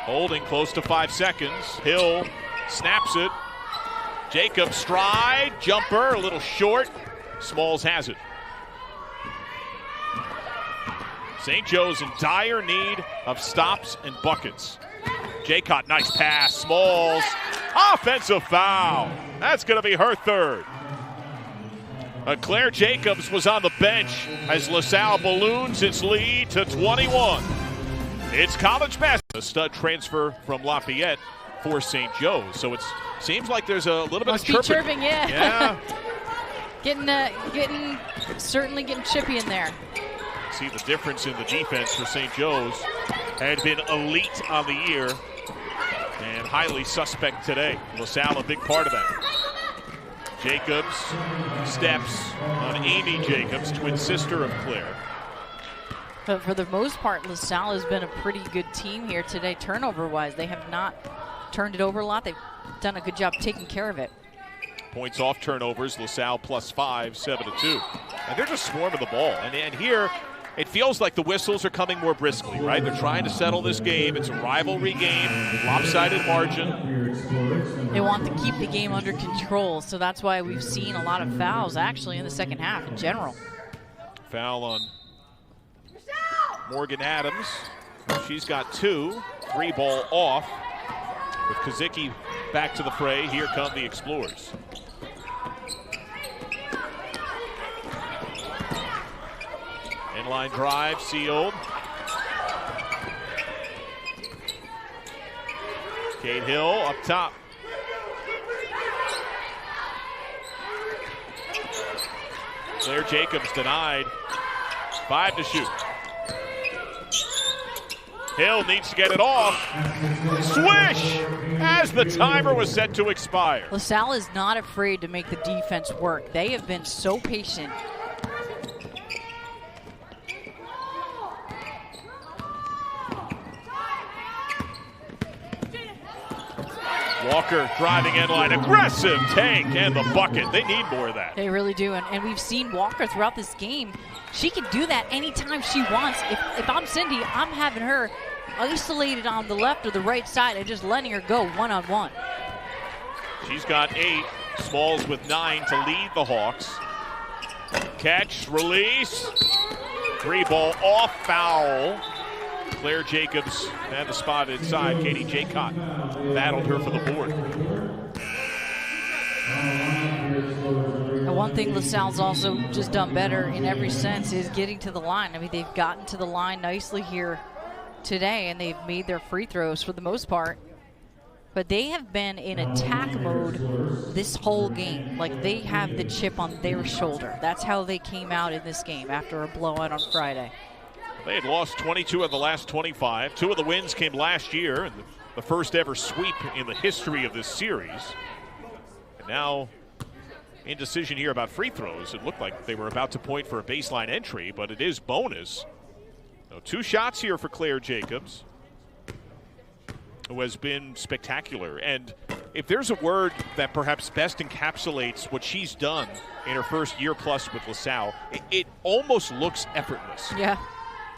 Holding close to 5 seconds. Hill snaps it. Jacobs stride, jumper, a little short. Smalls has it. St. Joe's in dire need of stops and buckets. Jaycott, nice pass. Smalls, offensive foul. That's going to be her third. Claire Jacobs was on the bench as LaSalle balloons its lead to 21. It's college basketball. A stud transfer from Lafayette for St. Joe's. So it seems like there's a little bit of chirping. Yeah. Certainly getting chippy in there. See the difference in the defense for St. Joe's. Had been elite on the year and highly suspect today. LaSalle a big part of that. Jacobs steps on Amy Jacobs, twin sister of Claire. But for the most part, LaSalle has been a pretty good team here today, turnover-wise. They have not turned it over a lot. They've done a good job taking care of it. Points off turnovers, LaSalle +5, 7-2. And they're just swarming the ball. And here, it feels like the whistles are coming more briskly, right? They're trying to settle this game. It's a rivalry game, lopsided margin. They want to keep the game under control, so that's why we've seen a lot of fouls actually in the second half in general. Foul on Morgan Adams. She's got 2. 3 ball off. With Kozicki back to the fray, here come the Explorers. Inline drive, sealed. Kate Hill up top. Claire Jacobs denied. 5 to shoot. Hill needs to get it off. Swish! As the timer was set to expire. LaSalle is not afraid to make the defense work. They have been so patient. Walker driving in line, aggressive take, and the bucket. They need more of that. They really do, and we've seen Walker throughout this game. She can do that anytime she wants. If I'm Cindy, I'm having her isolated on the left or the right side and just letting her go one-on-one. She's got 8, Smalls with 9 to lead the Hawks. Catch, release, 3 ball off, foul. Claire Jacobs had the spot inside. Katie Jaycott battled her for the board. And one thing LaSalle's also just done better in every sense is getting to the line. I mean, they've gotten to the line nicely here today, and they've made their free throws for the most part. But they have been in attack mode this whole game. Like, they have the chip on their shoulder. That's how they came out in this game after a blowout on Friday. They had lost 22 of the last 25. 2 of the wins came last year, and the first ever sweep in the history of this series. And now, indecision here about free throws. It looked like they were about to point for a baseline entry, but it is bonus. So 2 shots here for Claire Jacobs, who has been spectacular. And if there's a word that perhaps best encapsulates what she's done in her first year plus with LaSalle, it almost looks effortless. Yeah.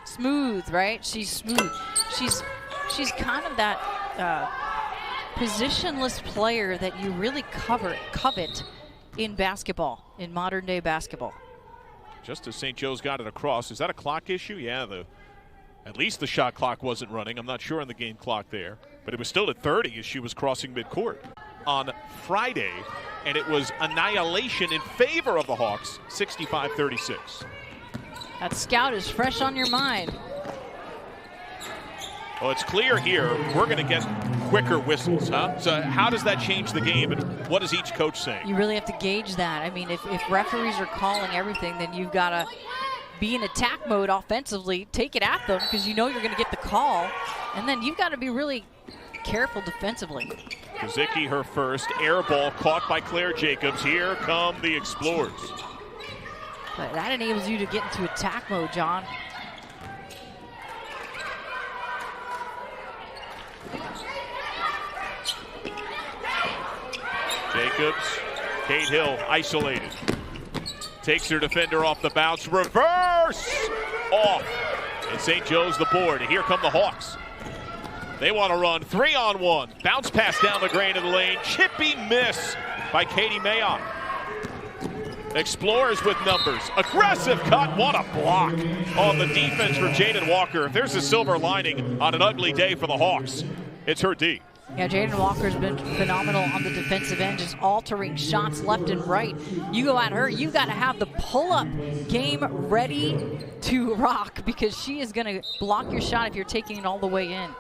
Smooth, right? She's smooth. She's kind of that positionless player that you really covet in basketball, in modern day basketball. Just as St. Joe's got it across. Is that a clock issue? Yeah, at least the shot clock wasn't running. I'm not sure on the game clock there, but it was still at 30 as she was crossing midcourt on Friday, and it was annihilation in favor of the Hawks, 65-36. That scout is fresh on your mind. Well, it's clear here we're going to get quicker whistles, huh? So how does that change the game, and what is each coach saying? You really have to gauge that. I mean, if referees are calling everything, then you've got to be in attack mode offensively, take it at them because you know you're going to get the call, and then you've got to be really careful defensively. Kozicki, her first air ball caught by Claire Jacobs. Here come the Explorers. But that enables you to get into attack mode, John. Jacobs, Kate Hill isolated. Takes her defender off the bounce. Reverse! Off. And St. Joe's the board. And here come the Hawks. They want to run 3-on-1. Bounce pass down the grain of the lane. Chippy miss by Katie Mayock. Explorers with numbers. Aggressive cut. What a block on the defense for Jaden Walker. If there's a silver lining on an ugly day for the Hawks, it's her D. Yeah, Jaden Walker's been phenomenal on the defensive end, just altering shots left and right. You go at her, you got to have the pull-up game ready to rock because she is going to block your shot if you're taking it all the way in.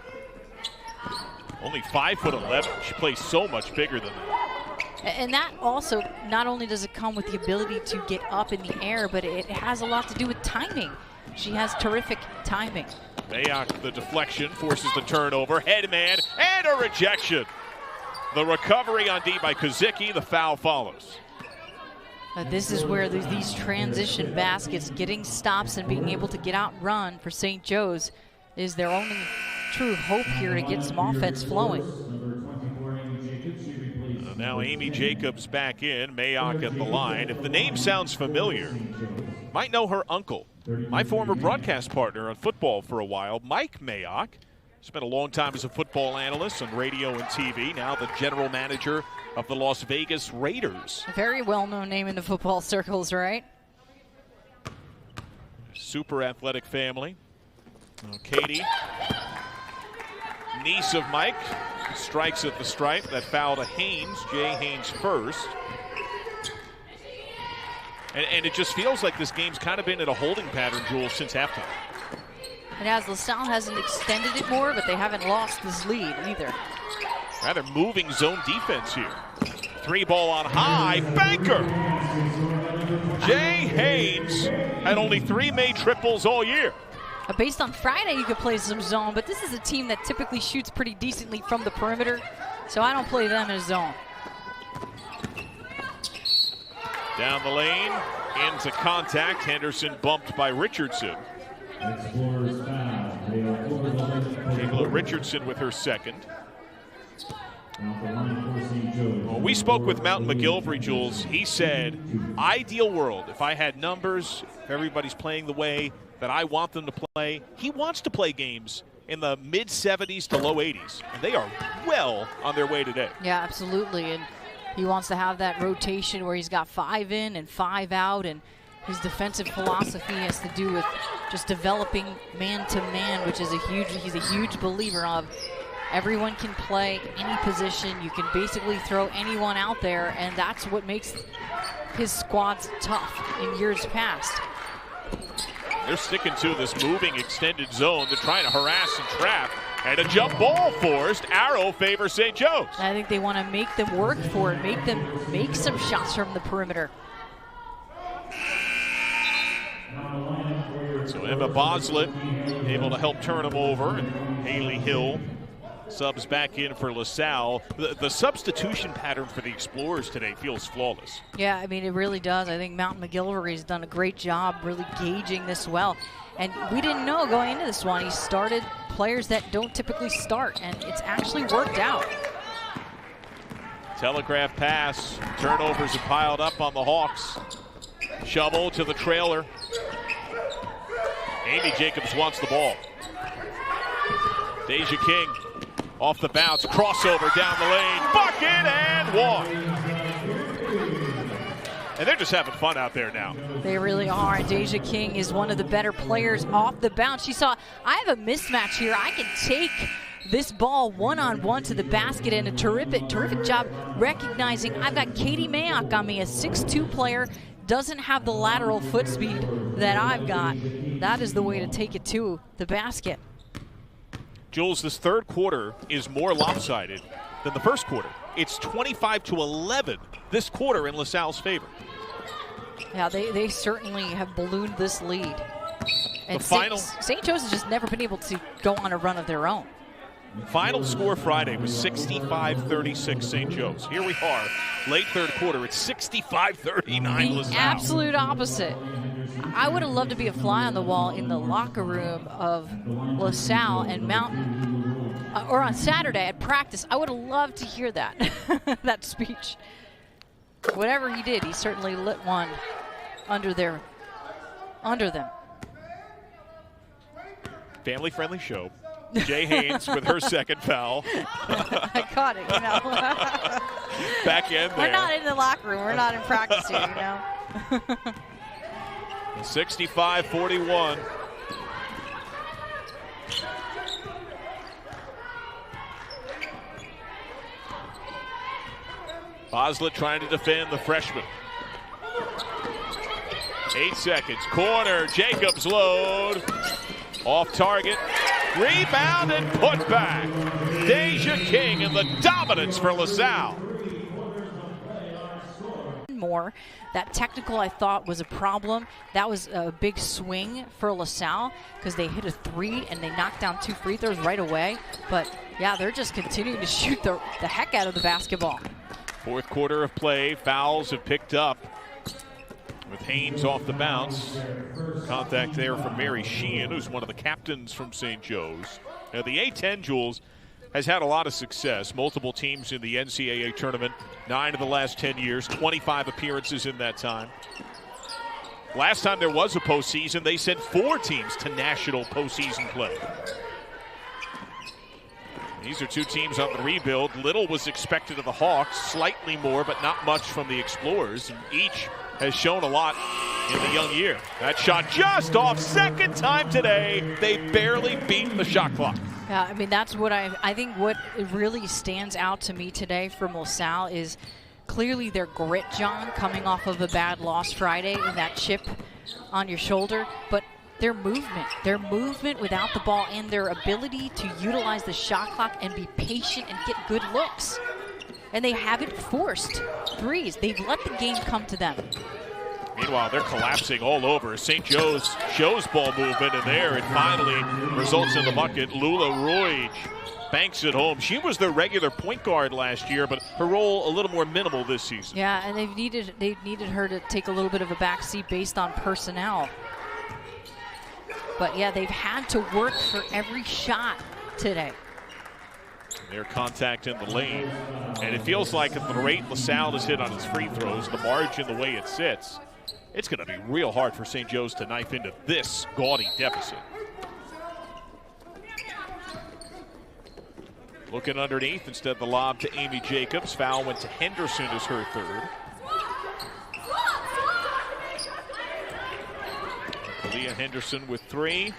Only 5'11". She plays so much bigger than that. And that also, not only does it come with the ability to get up in the air, but it has a lot to do with timing. She has terrific timing. Mayock, the deflection, forces the turnover. Headman, and a rejection. The recovery on D by Kozicki. The foul follows. This is where these transition baskets, getting stops and being able to get out and run for St. Joe's is their only true hope here to get some offense flowing. Now Amy Jacobs back in, Mayock at the line. If the name sounds familiar, might know her uncle, my former broadcast partner on football for a while, Mike Mayock. Spent a long time as a football analyst on radio and TV. Now the general manager of the Las Vegas Raiders. A very well-known name in the football circles, right? Super athletic family. Katie, niece of Mike, strikes at the stripe. That foul to Haynes. Jay Haynes first. And it just feels like this game's kind of been in a holding pattern, Jules, since halftime. And as LaSalle hasn't extended it more, but they haven't lost this lead either. Rather moving zone defense here. 3-ball on high, banker! Jay Haynes had only 3 made triples all year. Based on Friday, you could play some zone, but this is a team that typically shoots pretty decently from the perimeter, so I don't play them in a zone. Down the lane, into contact. Henderson bumped by Richardson. Kayla Richardson with her second. Well, we spoke with Mountain McGilvery, Jules. He said, ideal world, if I had numbers, if everybody's playing the way that I want them to play, he wants to play games in the mid-70s to low 80s. And they are well on their way today. Yeah, absolutely. And he wants to have that rotation where he's got 5 in and 5 out, and his defensive philosophy has to do with just developing man-to-man, which is he's a huge believer of. Everyone can play any position. You can basically throw anyone out there, and that's what makes his squads tough in years past. They're sticking to this moving extended zone. They're trying to harass and trap. And a jump ball forced. Arrow favors St. Joe's. I think they want to make them work for it, make them make some shots from the perimeter. So Emma Boslett able to help turn them over, and Haley Hill subs back in for LaSalle. The substitution pattern for the Explorers today feels flawless. Yeah, I mean, it really does. I think Mountain McGilvery has done a great job really gauging this well. And we didn't know going into this one, he started players that don't typically start, and it's actually worked out. Telegraph pass. Turnovers have piled up on the Hawks. Shovel to the trailer. Amy Jacobs wants the ball. Deja King off the bounce, crossover down the lane, bucket and one. And they're just having fun out there now. They really are. And Deja King is one of the better players off the bounce. She saw, I have a mismatch here. I can take this ball one-on-one to the basket, and a terrific job recognizing I've got Katie Mayock on me, a 6'2" player, doesn't have the lateral foot speed that I've got. That is the way to take it to the basket. Jules, this third quarter is more lopsided than the first quarter. It's 25-11 this quarter in LaSalle's favor. Yeah, they certainly have ballooned this lead. And the final St. Joe's has just never been able to go on a run of their own. Final score Friday was 65-36 St. Joe's. Here we are, late third quarter. It's 65-39 LaSalle. The absolute opposite. I would have loved to be a fly on the wall in the locker room of LaSalle and Mountain, or on Saturday at practice. I would have loved to hear that, that speech. Whatever he did, he certainly lit one under them. Family-friendly show. Jay Haynes with her second foul. I caught it, you know. Back in there. We're not in the locker room. We're not in practice here, you know. 65-41. Boslett trying to defend the freshman. 8 seconds. Corner. Jacobs load. Off target. Rebound and put back. Deja King and the dominance for LaSalle. More. That technical, I thought, was a problem. That was a big swing for LaSalle because they hit a 3 and they knocked down 2 free throws right away. But, yeah, they're just continuing to shoot the heck out of the basketball. Fourth quarter of play. Fouls have picked up with Haynes off the bounce. Contact there from Mary Sheehan, who's one of the captains from St. Joe's. Now, the A-10, Jules, has had a lot of success. Multiple teams in the NCAA tournament, 9 of the last 10 years, 25 appearances in that time. Last time there was a postseason, they sent 4 teams to national postseason play. These are 2 teams on the rebuild. Little was expected of the Hawks, slightly more, but not much from the Explorers. And each has shown a lot in the young year. That shot just off, second time today. They barely beat the shot clock. Yeah, I mean, that's what I think what really stands out to me today from LaSalle is clearly their grit, John, coming off of a bad loss Friday and that chip on your shoulder. But their movement without the ball and their ability to utilize the shot clock and be patient and get good looks. And they haven't forced threes. They've let the game come to them. Meanwhile, they're collapsing all over. St. Joe's shows ball movement, and there it finally results in the bucket. Lula Roig banks it home. She was their regular point guard last year, but her role a little more minimal this season. Yeah, and they've needed her to take a little bit of a backseat based on personnel. But yeah, they've had to work for every shot today. Their contact in the lane. And it feels like at the rate LaSalle has hit on his free throws, the margin, the way it sits, it's going to be real hard for St. Joe's to knife into this gaudy deficit. Looking underneath, instead the lob to Amy Jacobs. Foul went to Henderson as her third. Leah Henderson with 3.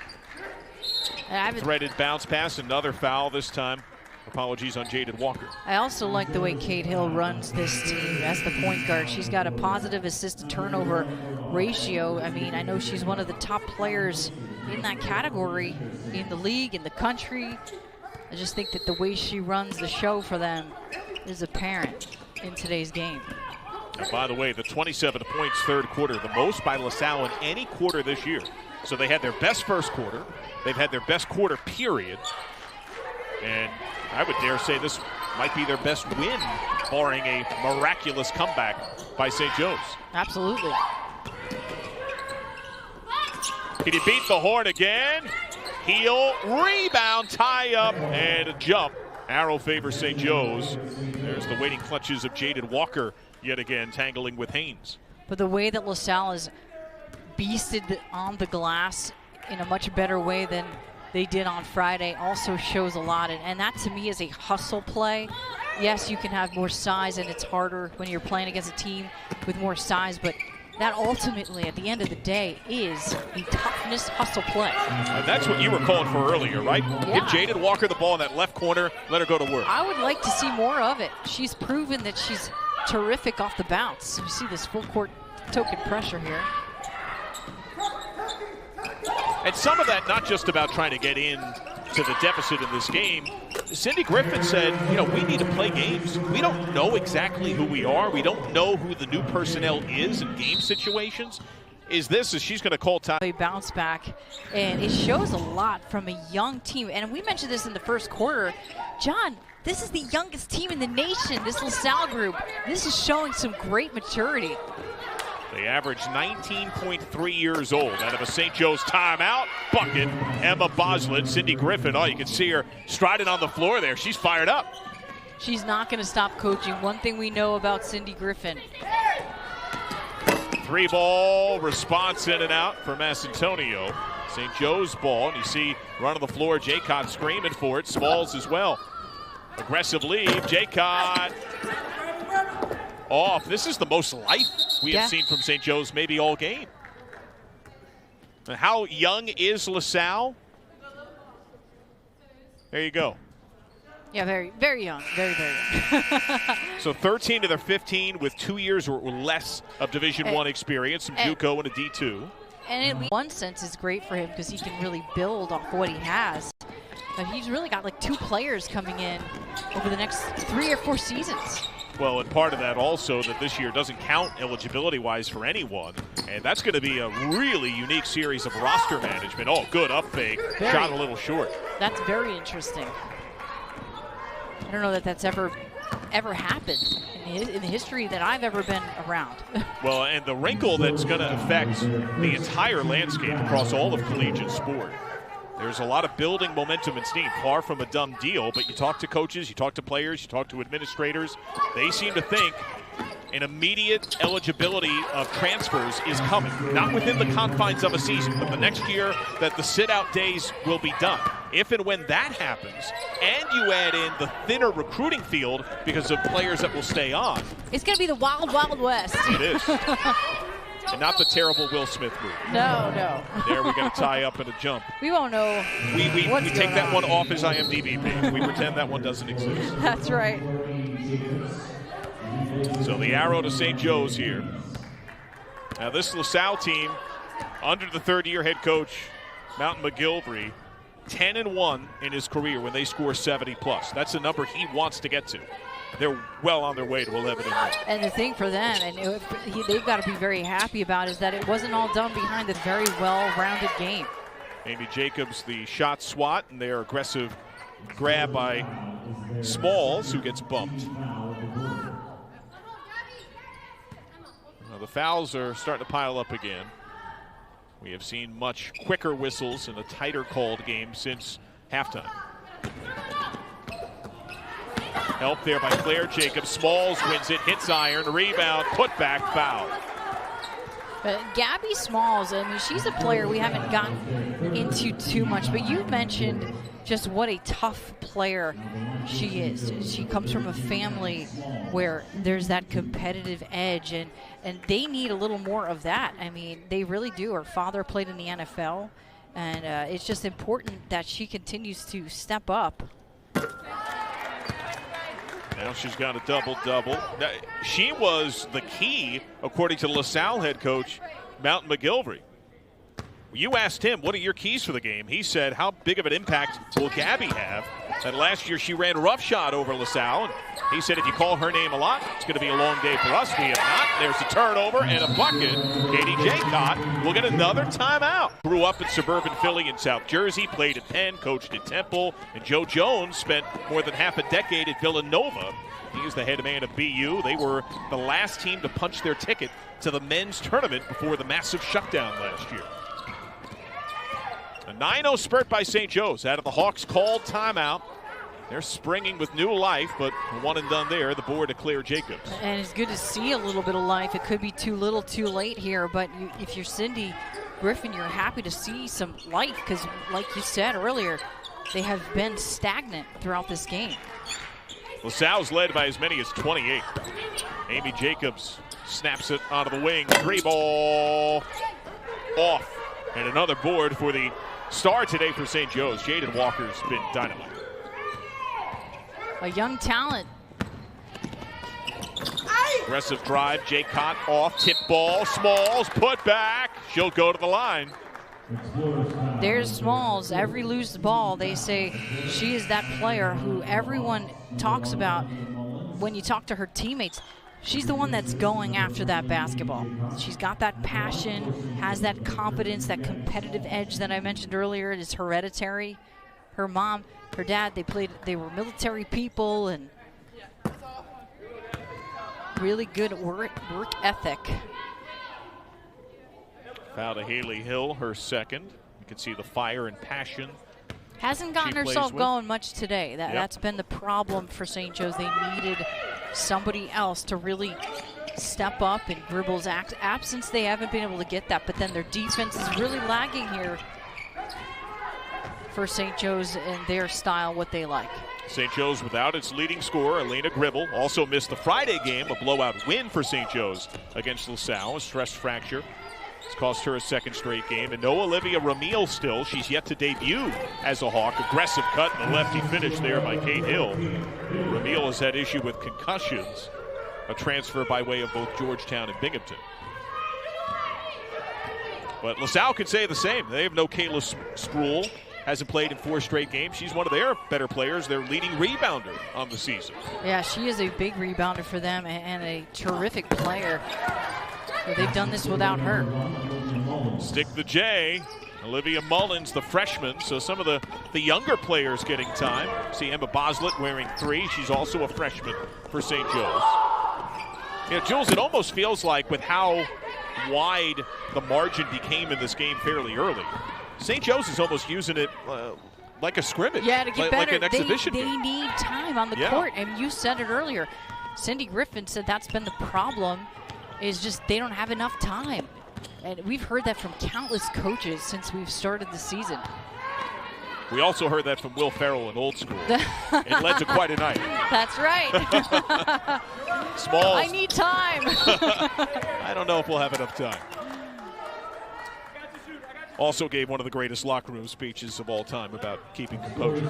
Threaded bounce pass, another foul this time. Apologies on Jaded Walker. I also like the way Kate Hill runs this team as the point guard. She's got a positive assist-to-turnover ratio. I mean, I know she's one of the top players in that category in the league, in the country. I just think that the way she runs the show for them is apparent in today's game. And by the way, the 27 points third quarter, the most by LaSalle in any quarter this year. So they had their best first quarter. They've had their best quarter period. And I would dare say this might be their best win, barring a miraculous comeback by St. Joe's. Absolutely. Can he beat the horn again? Heel, rebound, tie up, and a jump. Arrow favors St. Joe's. There's the waiting clutches of Jaded Walker yet again tangling with Haynes. But the way that LaSalle is beasted on the glass in a much better way than they did on Friday also shows a lot. And that to me is a hustle play. Yes, you can have more size and it's harder when you're playing against a team with more size, but that ultimately at the end of the day is a toughness hustle play. And that's what you were calling for earlier, right? Yeah. Give Jaded Walker the ball in that left corner, let her go to work. I would like to see more of it. She's proven that she's terrific off the bounce. You see this full court token pressure here. And some of that not just about trying to get in to the deficit in this game. Cindy Griffin said, you know, we need to play games. We don't know exactly who we are. We don't know who the new personnel is in game situations. Is she's going to call time. A bounce back, and it shows a lot from a young team. And we mentioned this in the first quarter. John, this is the youngest team in the nation, this LaSalle group. This is showing some great maturity. They average 19.3 years old. Out of a St. Joe's timeout, bucket, Emma Boslett, Cindy Griffin. Oh, you can see her striding on the floor there. She's fired up. She's not going to stop coaching. One thing we know about Cindy Griffin. 3-ball response in and out for Mass Antonio. St. Joe's ball, and you see run on the floor, Jaycott screaming for it. Smalls as well. Aggressive lead, Jaycott off. This is the most life we have seen from St. Joe's maybe all game. And how young is LaSalle? There you go. Yeah, very, very young. Very, very young. So 13 to their 15 with 2 years or less of Division I experience, some JUCO and a D2. And in one sense, it's great for him because he can really build off what he has. But he's really got like 2 players coming in over the next 3 or 4 seasons. Well, and part of that also that this year doesn't count eligibility-wise for anyone. And that's going to be a really unique series of roster management. Oh, good up fake. Shot a little short. That's very interesting. I don't know that that's ever happened in the history that I've ever been around. Well, and the wrinkle that's going to affect the entire landscape across all of collegiate sport. There's a lot of building momentum and steam, far from a done deal, but you talk to coaches, you talk to players, you talk to administrators. They seem to think an immediate eligibility of transfers is coming. Not within the confines of a season, but the next year that the sit-out days will be done. If and when that happens, and you add in the thinner recruiting field because of players that will stay on. It's going to be the wild, wild west. It is. And not the terrible Will Smith move. No, no. There we're going to tie up and a jump. We won't know. We take that one off his IMDb page. We pretend that one doesn't exist. That's right. So the arrow to St. Joe's here. Now this LaSalle team, under the third-year head coach, Mountain McGilvery, 10-1 in his career when they score 70+. That's a number he wants to get to. They're well on their way to 11-1. And the thing for them, and they've got to be very happy about, is that it wasn't all done behind the very well-rounded game. Amy Jacobs, the shot swat, and their aggressive grab by Smalls, who gets bumped. Now the fouls are starting to pile up again. We have seen much quicker whistles in a tighter called game since halftime. Help there by Claire Jacobs. Smalls wins it, hits iron, rebound, put back, foul. But Gabby Smalls, I mean, she's a player we haven't gotten into too much, but you mentioned just what a tough player she is. She comes from a family where there's that competitive edge, and they need a little more of that. I mean, they really do. Her father played in the NFL, and it's just important that she continues to step up. Now she's got a double-double. She was the key, according to LaSalle head coach Mountain McGilvery. You asked him, what are your keys for the game? He said, how big of an impact will Gabby have? And last year she ran roughshod over LaSalle. And he said, if you call her name a lot, it's going to be a long day for us. We have not. There's a turnover and a bucket. Katie Jaycott will get another timeout. Grew up in suburban Philly in South Jersey, played at Penn, coached at Temple. And Joe Jones spent more than half a decade at Villanova. He's the head man of BU. They were the last team to punch their ticket to the men's tournament before the massive shutdown last year. A 9-0 spurt by St. Joe's out of the Hawks' called timeout. They're springing with new life, but one and done there. The board to Claire Jacobs. And it's good to see a little bit of life. It could be too little, too late here, but if you're Cindy Griffin, you're happy to see some life because, like you said earlier, they have been stagnant throughout this game. LaSalle's led by as many as 28. Amy Jacobs snaps it out of the wing. 3-ball off. And another board for the star today for St. Joe's. Jaden Walker's been dynamite. A young talent. Aggressive drive. Jaycott off. Tip ball. Smalls. Put back. She'll go to the line. There's Smalls. Every loose ball, they say she is that player who everyone talks about when you talk to her teammates. She's the one that's going after that basketball. She's got that passion, has that confidence, that competitive edge that I mentioned earlier. It is hereditary. Her mom, her dad, they were military people, and really good work ethic. Foul to Haley Hill, her second. You can see the fire and passion. Hasn't gotten herself going much today. That's been the problem for St. Joe's. They needed somebody else to really step up. In Gribble's absence, they haven't been able to get that. But then their defense is really lagging here for St. Joe's and their style, what they like. St. Joe's without its leading scorer, Elena Gribble, also missed the Friday game, a blowout win for St. Joe's against LaSalle, a stress fracture. It's cost her a second straight game. And no Olivia Ramil still. She's yet to debut as a Hawk. Aggressive cut and a lefty finish there by Kate Hill. Ramil has had issue with concussions. A transfer by way of both Georgetown and Binghamton. But LaSalle could say the same. They have no Kayla Spruill. Hasn't played in 4 straight games. She's one of their better players, their leading rebounder on the season. Yeah, she is a big rebounder for them and a terrific player. But they've done this without her. Stick the J. Olivia Mullins, the freshman. So some of the younger players getting time. See Emma Boslett wearing 3. She's also a freshman for St. Joe's. You know, Jules, it almost feels like with how wide the margin became in this game fairly early, St. Joe's is almost using it like a scrimmage. Yeah, to get better. Like an exhibition they game. Need time on the court. And you said it earlier. Cindy Griffin said that's been the problem, is just they don't have enough time. And we've heard that from countless coaches since we've started the season. We also heard that from Will Ferrell in Old School. It led to quite a night. That's right. Smalls. I need time. I don't know if we'll have enough time. Also gave one of the greatest locker room speeches of all time about keeping composure.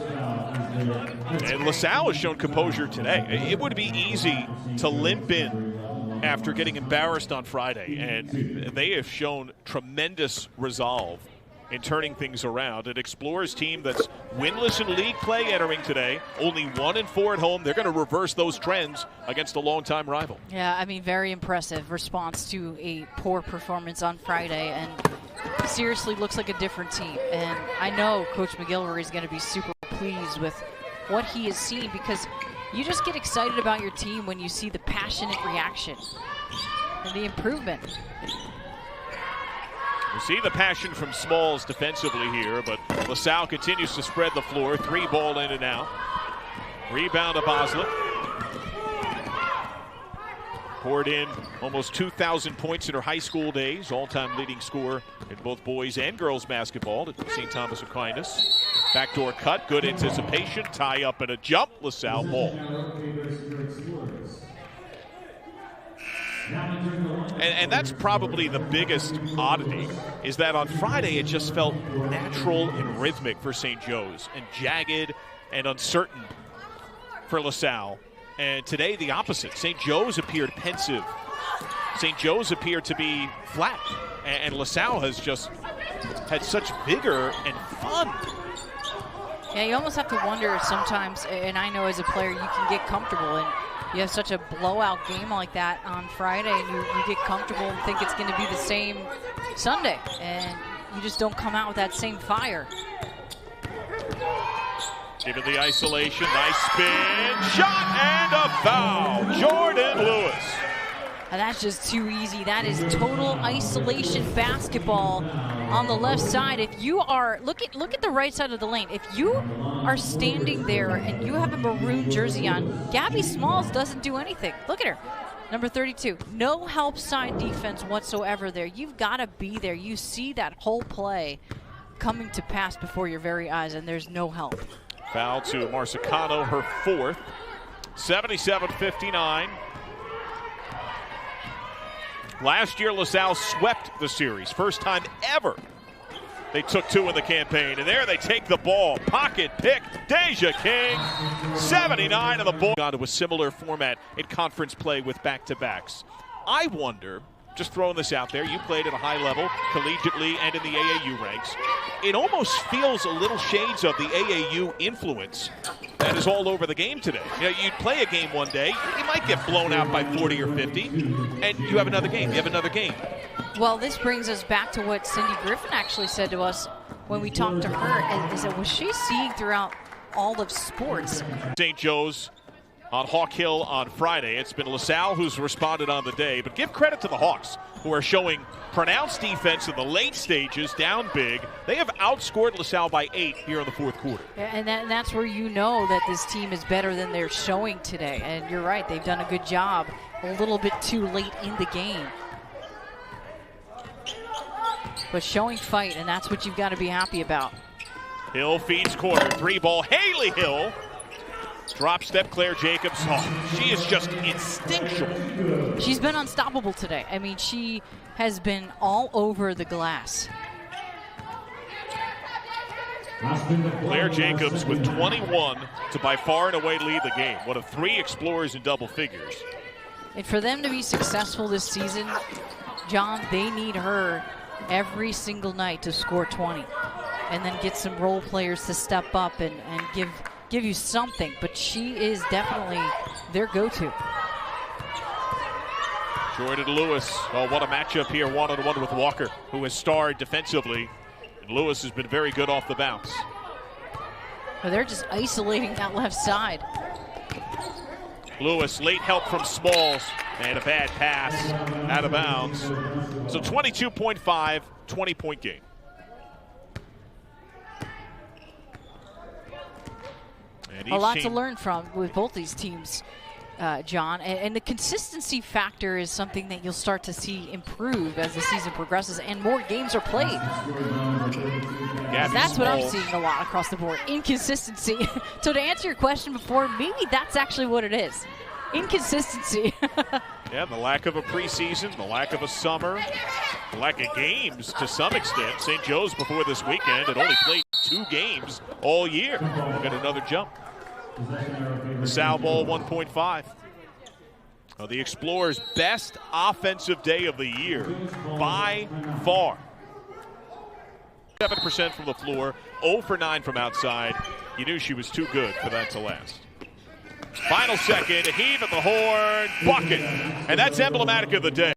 And LaSalle has shown composure today. It would be easy to limp in after getting embarrassed on Friday, and they have shown tremendous resolve in turning things around. An Explorers team that's winless in league play entering today, only 1-4 at home. They're going to reverse those trends against a longtime rival. Yeah, I mean, very impressive response to a poor performance on Friday, and seriously looks like a different team. And I know Coach McGilvery is going to be super pleased with what he has seen, because you just get excited about your team when you see the passionate reaction and the improvement. We see the passion from Smalls defensively here, but LaSalle continues to spread the floor. 3 ball in and out. Rebound to Boslett. Poured in almost 2,000 points in her high school days. All-time leading scorer in both boys and girls basketball at St. Thomas Aquinas. Backdoor cut, good anticipation. Tie up and a jump. LaSalle ball. And that's probably the biggest oddity, is that on Friday it just felt natural and rhythmic for St. Joe's and jagged and uncertain for LaSalle. And today the opposite. St. Joe's appeared pensive. St. Joe's appeared to be flat. And LaSalle has just had such vigor and fun. Yeah, you almost have to wonder sometimes, and I know as a player you can get comfortable, and you have such a blowout game like that on Friday, and you get comfortable and think it's going to be the same Sunday, and you just don't come out with that same fire. Given the isolation, nice spin, shot, and a foul. Jordan Lewis. And that's just too easy. That is total isolation basketball on the left side. If you are, look at the right side of the lane. If you are standing there and you have a maroon jersey on, Gabby Smalls doesn't do anything. Look at her, number 32. No help side defense whatsoever there. You've got to be there. You see that whole play coming to pass before your very eyes, and there's no help. Foul to Marsicano, her 4th. 77-59. Last year, LaSalle swept the series. First time ever they took 2 in the campaign. And there they take the ball. Pocket pick. Deja King. 79 of the ball. Gone to a similar format in conference play with back-to-backs. I wonder, just throwing this out there, you played at a high level, collegiately and in the AAU ranks. It almost feels a little shades of the AAU influence that is all over the game today. You know, you'd play a game one day, you might get blown out by 40 or 50, and you have another game, Well, this brings us back to what Cindy Griffin actually said to us when we talked to her, is that what she's seeing throughout all of sports. St. Joe's on Hawk Hill on Friday. It's been LaSalle who's responded on the day, but give credit to the Hawks, who are showing pronounced defense in the late stages, down big. They have outscored LaSalle by 8 here in the 4th quarter. And that's where you know that this team is better than they're showing today. And you're right, they've done a good job a little bit too late in the game. But showing fight, and that's what you've got to be happy about. Hill feeds corner, 3 ball, Haley Hill. Drop step, Claire Jacobs. Oh, she is just instinctual. She's been unstoppable today. I mean, she has been all over the glass. Claire Jacobs with 21 to by far and away lead the game. One of 3 Explorers in double figures. And for them to be successful this season, John, they need her every single night to score 20. And then get some role players to step up and give you something, but she is definitely their go-to. Jordan Lewis, oh, what a matchup here, one-on-one with Walker, who has starred defensively. And Lewis has been very good off the bounce. Well, they're just isolating that left side. Lewis, late help from Smalls, and a bad pass out of bounds. So 22.5, 20-point game. A lot to learn from with both these teams. John. And the consistency factor is something that you'll start to see improve as the season progresses and more games are played. That's what I'm seeing a lot across the board, inconsistency. So to answer your question before, maybe that's actually what it is, inconsistency. Yeah, the lack of a preseason, the lack of a summer, the lack of games to some extent. St. Joe's before this weekend had only played 2 games all year. We'll get another jump. The Sal ball 1.5. The Explorers' best offensive day of the year by far. 7% from the floor, 0 for 9 from outside. You knew she was too good for that to last. Final second, heave at the horn, bucket. And that's emblematic of the day.